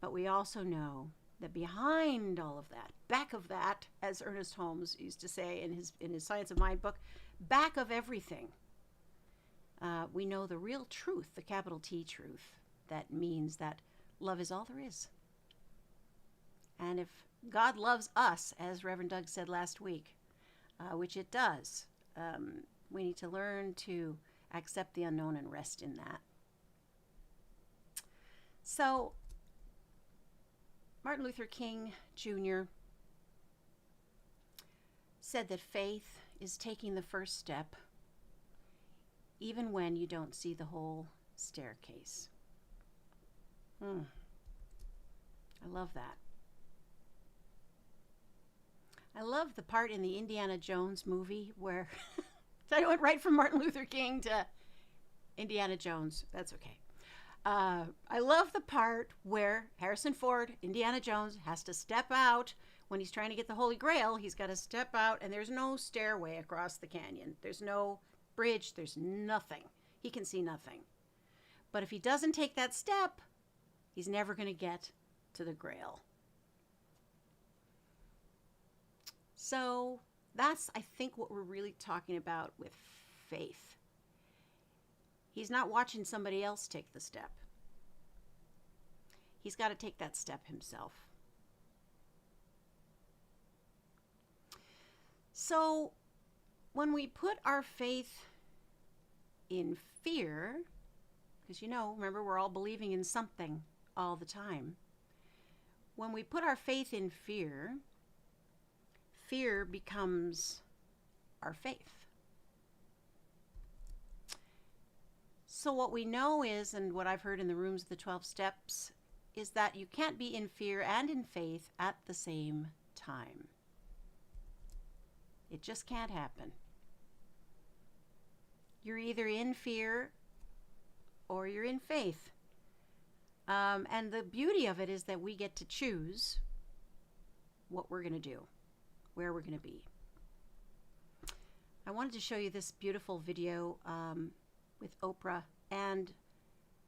But we also know that behind all of that, back of that, as Ernest Holmes used to say in his Science of Mind book, back of everything, we know the real truth, the capital T truth. That means that love is all there is. And if God loves us, as Reverend Doug said last week, which it does, we need to learn to accept the unknown and rest in that. So, Martin Luther King Jr. said that faith is taking the first step even when you don't see the whole staircase. I love that. I love the part in the Indiana Jones movie where I went right from Martin Luther King to Indiana Jones. That's okay. I love the part where Harrison Ford, Indiana Jones, has to step out when he's trying to get the Holy Grail. He's got to step out, and there's no stairway across the canyon. There's no bridge. There's nothing. He can see nothing. But if he doesn't take that step, he's never going to get to the Grail. So that's, I think, what we're really talking about with faith. He's not watching somebody else take the step. he's got to take that step himself. So when we put our faith in fear, because remember, we're all believing in something all the time. When we put our faith in fear, fear becomes our faith. So what we know is, and what I've heard in the rooms of the 12 steps, is that you can't be in fear and in faith at the same time. It just can't happen. You're either in fear or you're in faith. And the beauty of it is that we get to choose what we're going to do, where we're going to be. I wanted to show you this beautiful video with Oprah and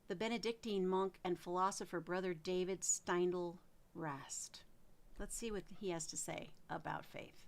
the Benedictine monk and philosopher Brother David Steindl Rast. Let's see what he has to say about faith.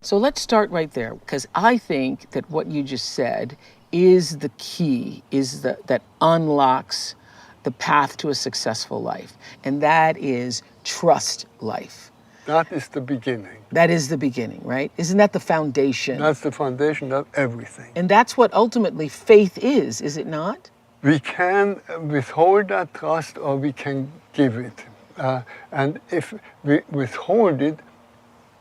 So let's start right there, because I think that what you just said is the key, that unlocks the path to a successful life. And that is trust life. That is the beginning. That is the beginning, right? Isn't that the foundation? That's the foundation of everything. And that's what ultimately faith is it not? We can withhold that trust or we can give it. And if we withhold it,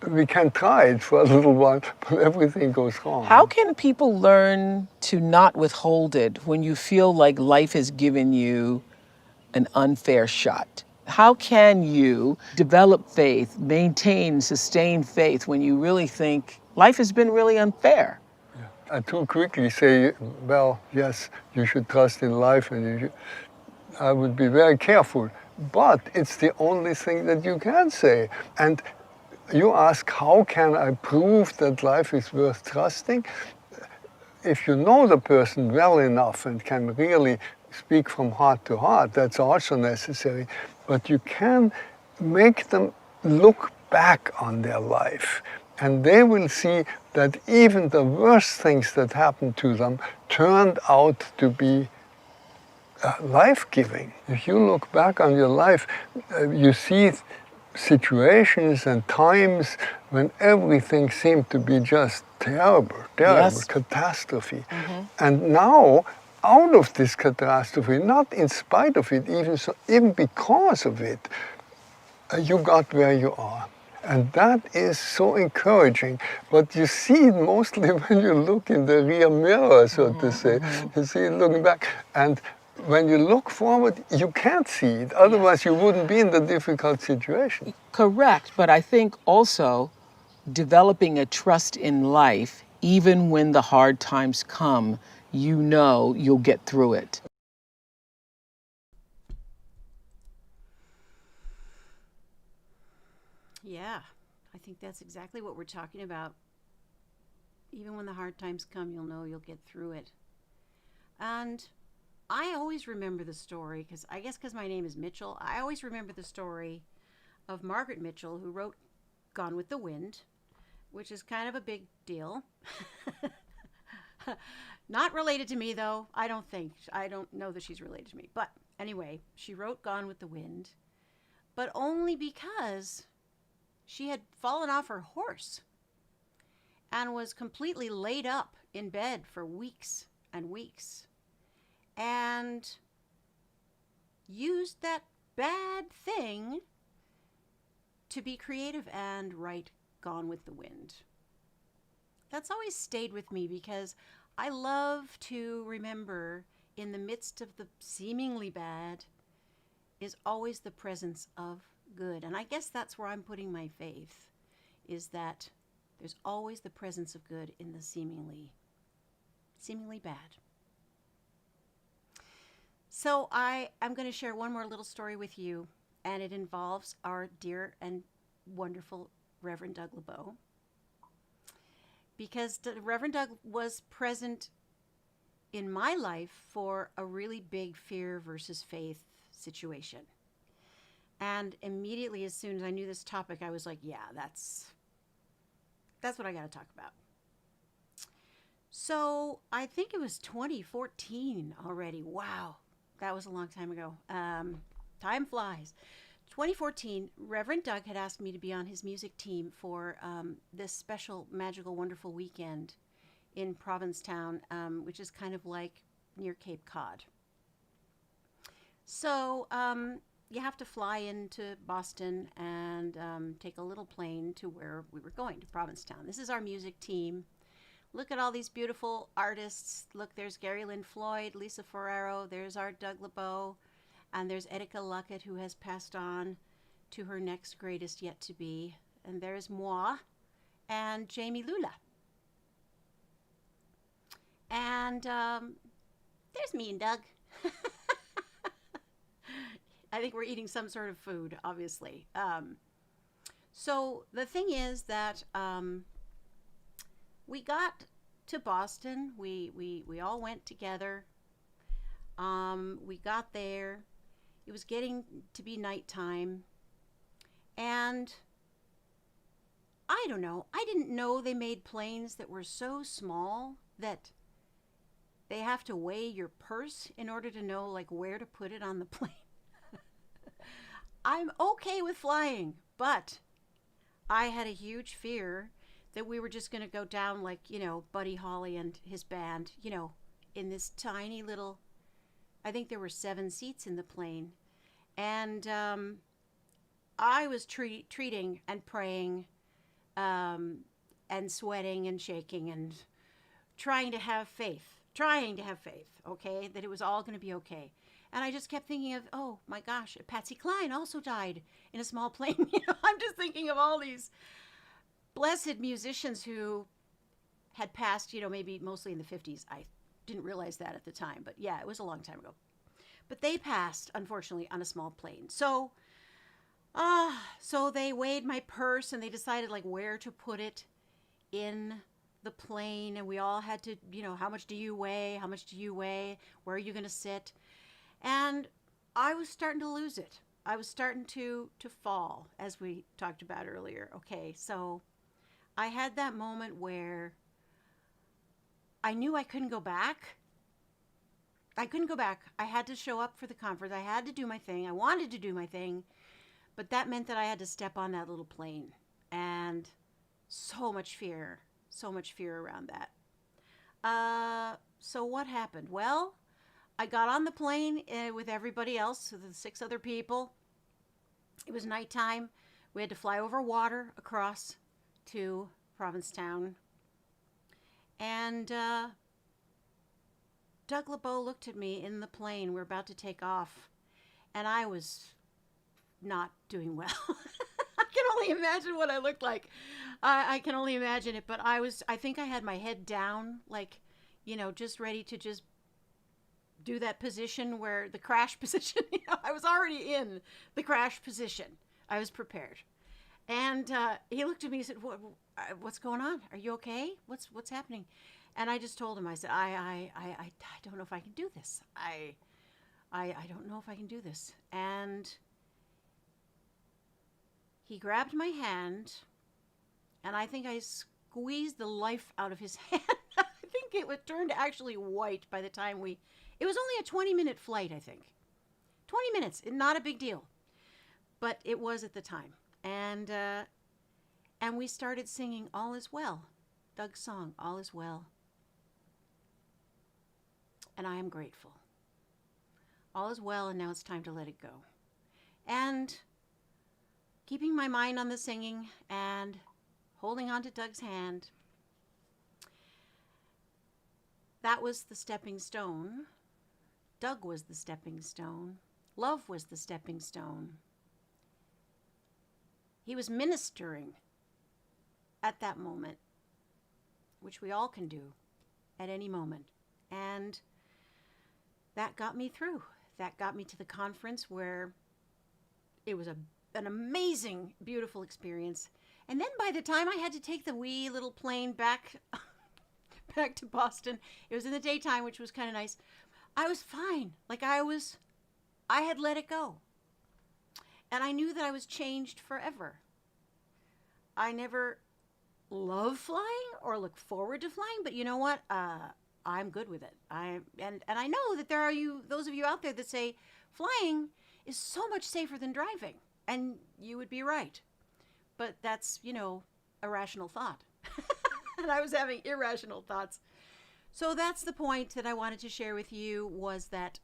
we can try it for a little while, but everything goes wrong. How can people learn to not withhold it when you feel like life has given you an unfair shot? How can you develop faith, maintain, sustain faith when you really think life has been really unfair? I too quickly say, well, yes, you should trust in life, and I would be very careful. But it's the only thing that you can say. And you ask, how can I prove that life is worth trusting? If you know the person well enough and can really speak from heart to heart, that's also necessary. But you can make them look back on their life, and they will see that even the worst things that happened to them turned out to be life-giving. If you look back on your life, you see situations and times when everything seemed to be just terrible, Yes. catastrophe. And now, out of this catastrophe, not in spite of it, even because of it, you got where you are. And that is so encouraging. But you see it mostly when you look in the rear mirror, so to say. You see it looking back. And when you look forward, you can't see it. Otherwise, you wouldn't be in the difficult situation. Correct, but I think also developing a trust in life, even when the hard times come, you know you'll get through it. Yeah, I think that's exactly what we're talking about. Even when the hard times come, you'll know you'll get through it. And I always remember the story, because my name is Mitchell, I always remember the story of Margaret Mitchell, who wrote Gone with the Wind, which is kind of a big deal. Not related to me, though. I don't know that she's related to me. But anyway, she wrote Gone with the Wind, but only because she had fallen off her horse and was completely laid up in bed for weeks and weeks, and used that bad thing to be creative and write Gone with the Wind. That's always stayed with me because I love to remember, in the midst of the seemingly bad is always the presence of good. And I guess that's where I'm putting my faith, is that there's always the presence of good in the seemingly bad. So I'm going to share one more little story with you, and it involves our dear and wonderful Reverend Doug LeBeau. Because Reverend Doug was present in my life for a really big fear versus faith situation. And immediately, as soon as I knew this topic, I was like, yeah, that's what I got to talk about. So I think it was 2014 already. Wow, That was a long time ago. Time flies. 2014, Reverend Doug had asked me to be on his music team for this special, magical, wonderful weekend in Provincetown, which is kind of like near Cape Cod. So you have to fly into Boston and take a little plane to where we were going, to Provincetown. This is our music team. Look at all these beautiful artists. Look, there's Gary Lynn Floyd, Lisa Ferrero, there's our Doug LeBeau, and there's Etika Luckett, who has passed on to her next greatest yet to be. And there's moi and Jamie Lula. And there's me and Doug. I think we're eating some sort of food, obviously. So the thing is that we got to Boston. We all went together. We got there. It was getting to be nighttime. And I don't know. I didn't know they made planes that were so small that they have to weigh your purse in order to know like where to put it on the plane. I'm okay with flying, but I had a huge fear that we were just going to go down like, Buddy Holly and his band, in this tiny little, I think there were 7 seats in the plane. And I was treating and praying and sweating and shaking and trying to have faith, okay, that it was all going to be okay. And I just kept thinking of, oh my gosh, Patsy Cline also died in a small plane. I'm just thinking of all these blessed musicians who had passed, maybe mostly in the 50s. I didn't realize that at the time, but yeah, it was a long time ago. But they passed, unfortunately, on a small plane. So they weighed my purse and they decided like where to put it in the plane. And we all had to, how much do you weigh? How much do you weigh? Where are you going to sit? And I was starting to lose it. I was starting to fall, as we talked about earlier. Okay, so I had that moment where I knew I couldn't go back. I couldn't go back. I had to show up for the conference. I had to do my thing. I wanted to do my thing. But that meant that I had to step on that little plane. And so much fear around that. So what happened? Well, I got on the plane with everybody else, with the 6 other people. It was nighttime. We had to fly over water across to Provincetown. And Doug LeBeau looked at me in the plane. We're about to take off. And I was not doing well. I can only imagine what I looked like. I can only imagine it. But I think I had my head down, like, just ready to just do that position where the crash position, I was already in the crash position. I was prepared. And he looked at me and said, what's going on? Are you okay? What's happening? And I just told him, I said, I don't know if I can do this. I don't know if I can do this. And he grabbed my hand, and I think I squeezed the life out of his hand. I think it turned actually white by the time it was only a 20-minute flight, I think. 20 minutes, not a big deal. But it was at the time. And we started singing All Is Well, Doug's song, All Is Well. And I am grateful. All is well, and now it's time to let it go. And keeping my mind on the singing and holding on to Doug's hand, that was the stepping stone. Doug was the stepping stone. Love was the stepping stone. He was ministering at that moment, which we all can do at any moment. And that got me through. That got me to the conference where it was an amazing, beautiful experience. And then by the time I had to take the wee little plane back to Boston, it was in the daytime, which was kind of nice. I was fine. Like I had let it go. And I knew that I was changed forever. I never love flying or look forward to flying, but you know what? I'm good with it. And I know that there are those of you out there that say flying is so much safer than driving, and you would be right. But that's, a rational thought. And I was having irrational thoughts. So that's the point that I wanted to share with you, was that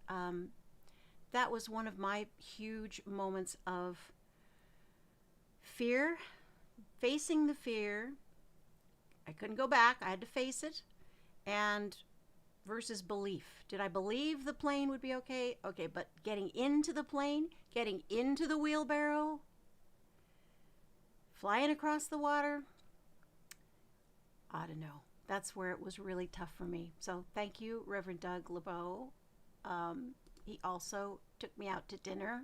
that was one of my huge moments of fear, facing the fear. I couldn't go back. I had to face it. And versus belief. Did I believe the plane would be okay? Okay, but getting into the plane, getting into the wheelbarrow, flying across the water, I don't know. That's where it was really tough for me. So thank you, Reverend Doug LeBeau. He also took me out to dinner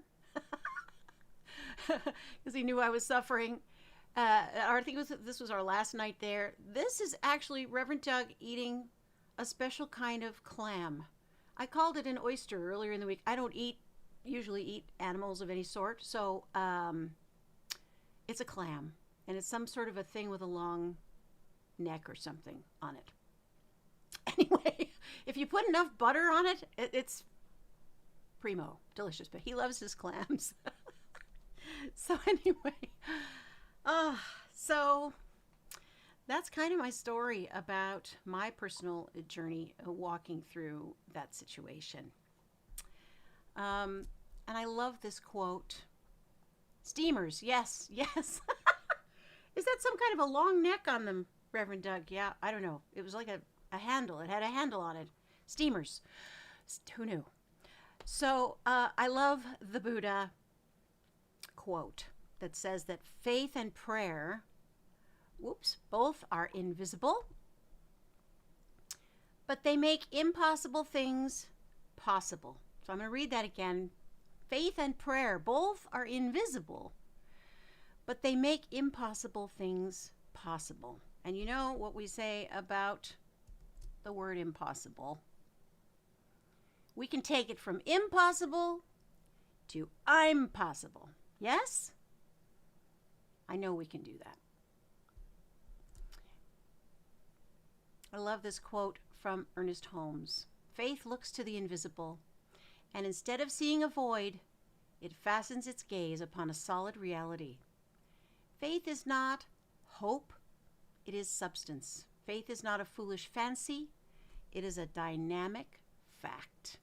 because he knew I was suffering. I think this was our last night there. This is actually Reverend Doug eating a special kind of clam. I called it an oyster earlier in the week. I don't usually eat animals of any sort, so it's a clam, and it's some sort of a thing with a long neck or something on it. Anyway, if you put enough butter on it, it's primo, delicious. But he loves his clams. So anyway, so that's kind of my story about my personal journey walking through that situation. And I love this quote. Steamers, yes, yes. Is that some kind of a long neck on them, Reverend Doug? Yeah, I don't know. It was like a handle. It had a handle on it. Steamers. Who knew? So I love the Buddha quote that says that faith and prayer, both are invisible, but they make impossible things possible. So I'm going to read that again. Faith and prayer both are invisible, but they make impossible things possible. And you know what we say about the word impossible? We can take it from impossible to I'm possible. Yes? I know we can do that. I love this quote from Ernest Holmes. Faith looks to the invisible, and instead of seeing a void, it fastens its gaze upon a solid reality. Faith is not hope, it is substance. Faith is not a foolish fancy, it is a dynamic fact.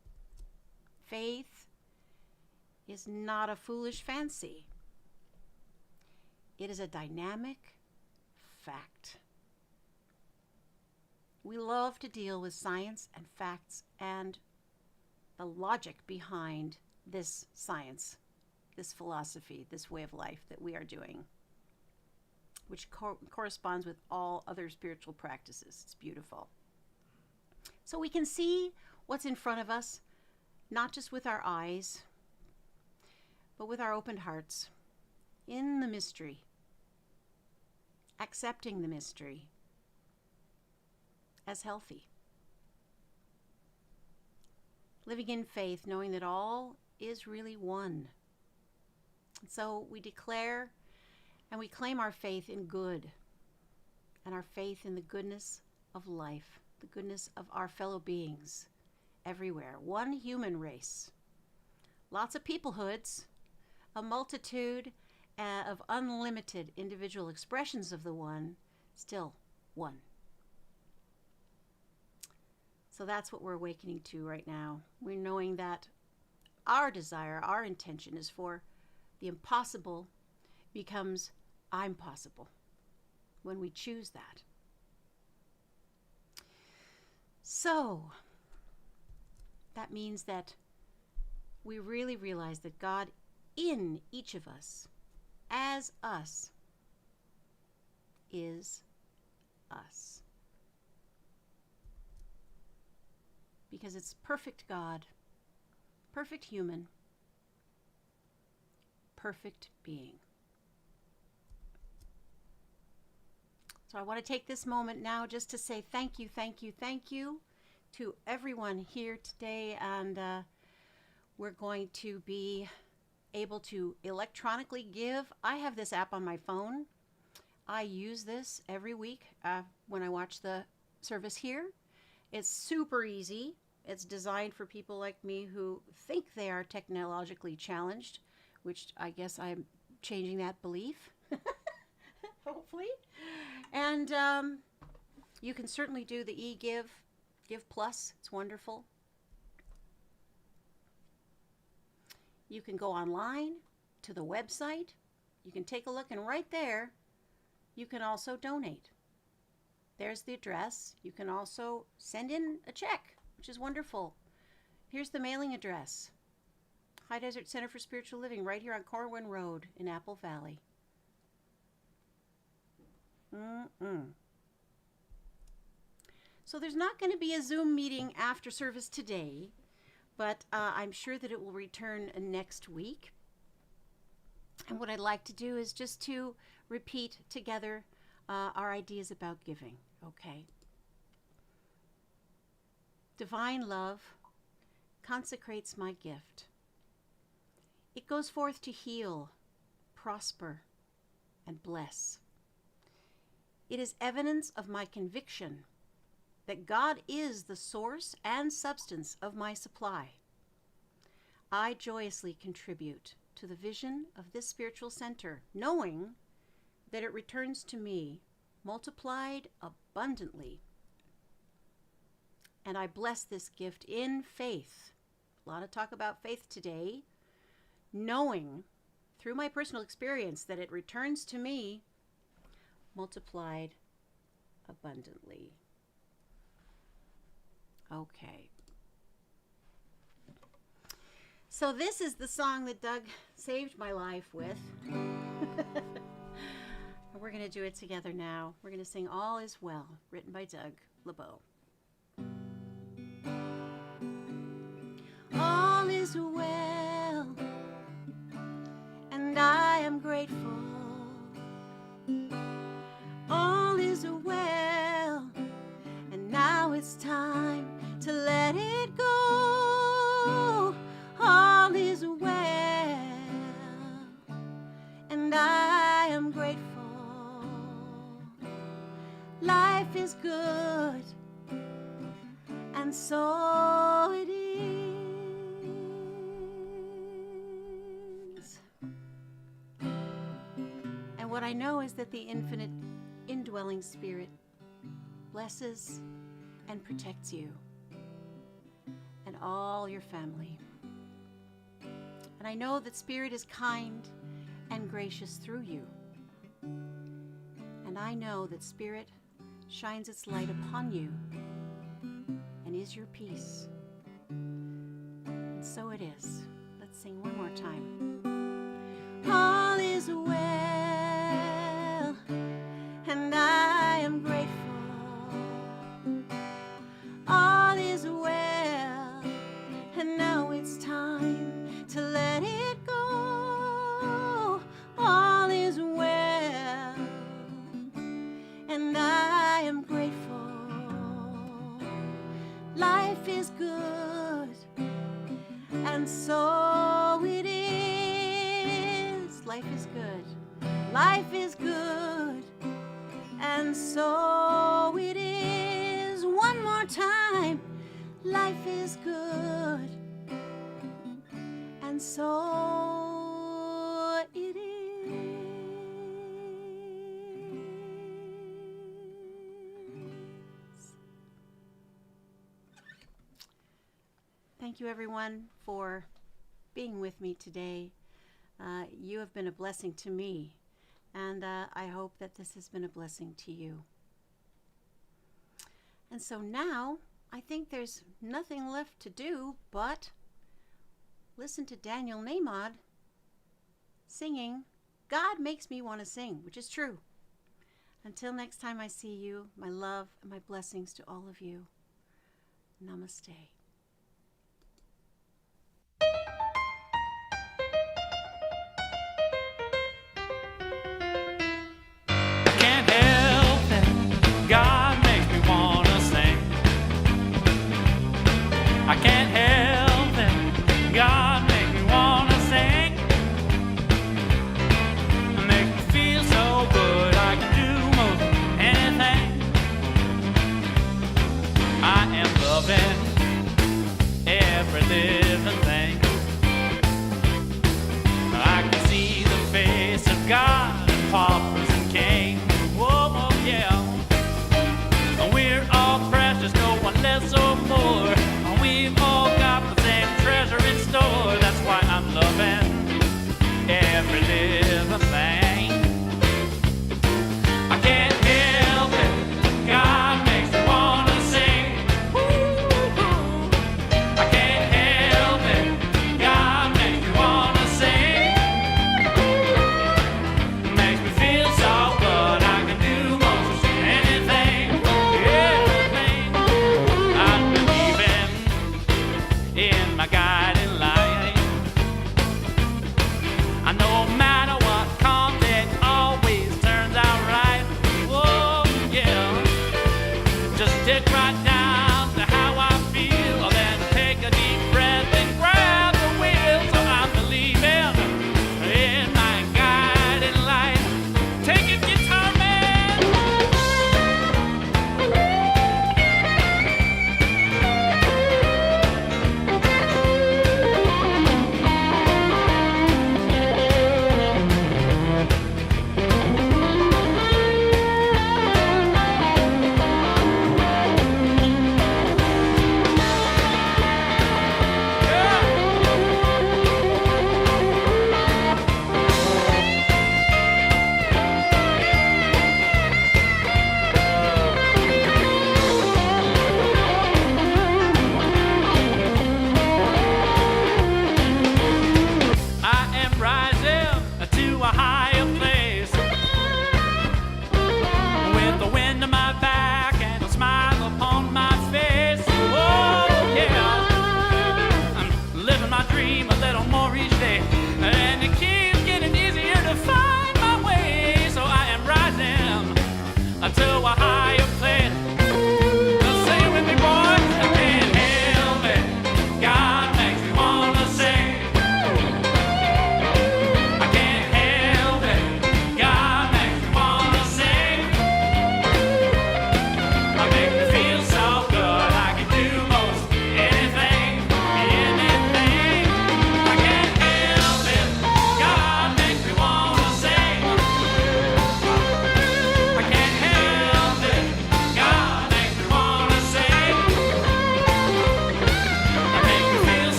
Faith is not a foolish fancy. It is a dynamic fact. We love to deal with science and facts and the logic behind this science, this philosophy, this way of life that we are doing, which corresponds with all other spiritual practices. It's beautiful. So we can see what's in front of us, not just with our eyes, but with our open hearts, in the mystery, accepting the mystery as healthy. Living in faith, knowing that all is really one. And so we declare and we claim our faith in good, and our faith in the goodness of life, the goodness of our fellow beings everywhere. One human race. Lots of peoplehoods, a multitude of unlimited individual expressions of the one, still one. So that's what we're awakening to right now. We're knowing that our desire, our intention is for the impossible becomes I'm possible when we choose that. So that means that we really realize that God in each of us, as us, is us. Because it's perfect God, perfect human, perfect being. So I want to take this moment now just to say thank you, thank you, thank you to everyone here today. And we're going to be able to electronically give. I have this app on my phone. I use this every week when I watch the service here. It's super easy. It's designed for people like me who think they are technologically challenged, which I guess I'm changing that belief, hopefully. And you can certainly do the e-Give, Give Plus. It's wonderful. You can go online to the website. You can take a look, and right there, you can also donate. There's the address. You can also send in a check, which is wonderful. Here's the mailing address. High Desert Center for Spiritual Living, right here on Corwin Road in Apple Valley. So there's not going to be a Zoom meeting after service today, but I'm sure that it will return next week. And what I'd like to do is just to repeat together our ideas about giving, okay? Divine love consecrates my gift. It goes forth to heal, prosper, and bless. It is evidence of my conviction that God is the source and substance of my supply. I joyously contribute to the vision of this spiritual center, knowing that it returns to me multiplied abundantly. And I bless this gift in faith. A lot of talk about faith today, knowing through my personal experience that it returns to me multiplied abundantly. Okay. So this is the song that Doug saved my life with. We're going to do it together now. We're going to sing All Is Well, written by Doug LeBeau. All is well, and I am grateful. All is well, and now it's time to let it go. All is well, and I am grateful. Life is good, and so it is. And what I know is that the infinite indwelling Spirit blesses and protects you and all your family. And I know that Spirit is kind and gracious through you. And I know that Spirit shines its light upon you and is your peace. And so it is. Let's sing one more time. All is well, and I am grateful. All is well, and now it's time to let it go. All is well, and I am grateful. Life is good, and so it is. Life is good. Life is good, and so it is. One more time. Life is good, and so it is. Thank you, everyone, for being with me today. You have been a blessing to me, and I hope that this has been a blessing to you. And so now, I think there's nothing left to do but listen to Daniel Namod singing God Makes Me Want to Sing, which is true. Until next time I see you, my love and my blessings to all of you. Namaste. Can't help it, God makes me wanna sing. I can't help it, God makes me wanna sing. Make me feel so good, I can do most anything. I am loving every living thing. I can see the face of God and paupers and kings. Whoa, yeah. We're all precious, no one less or more.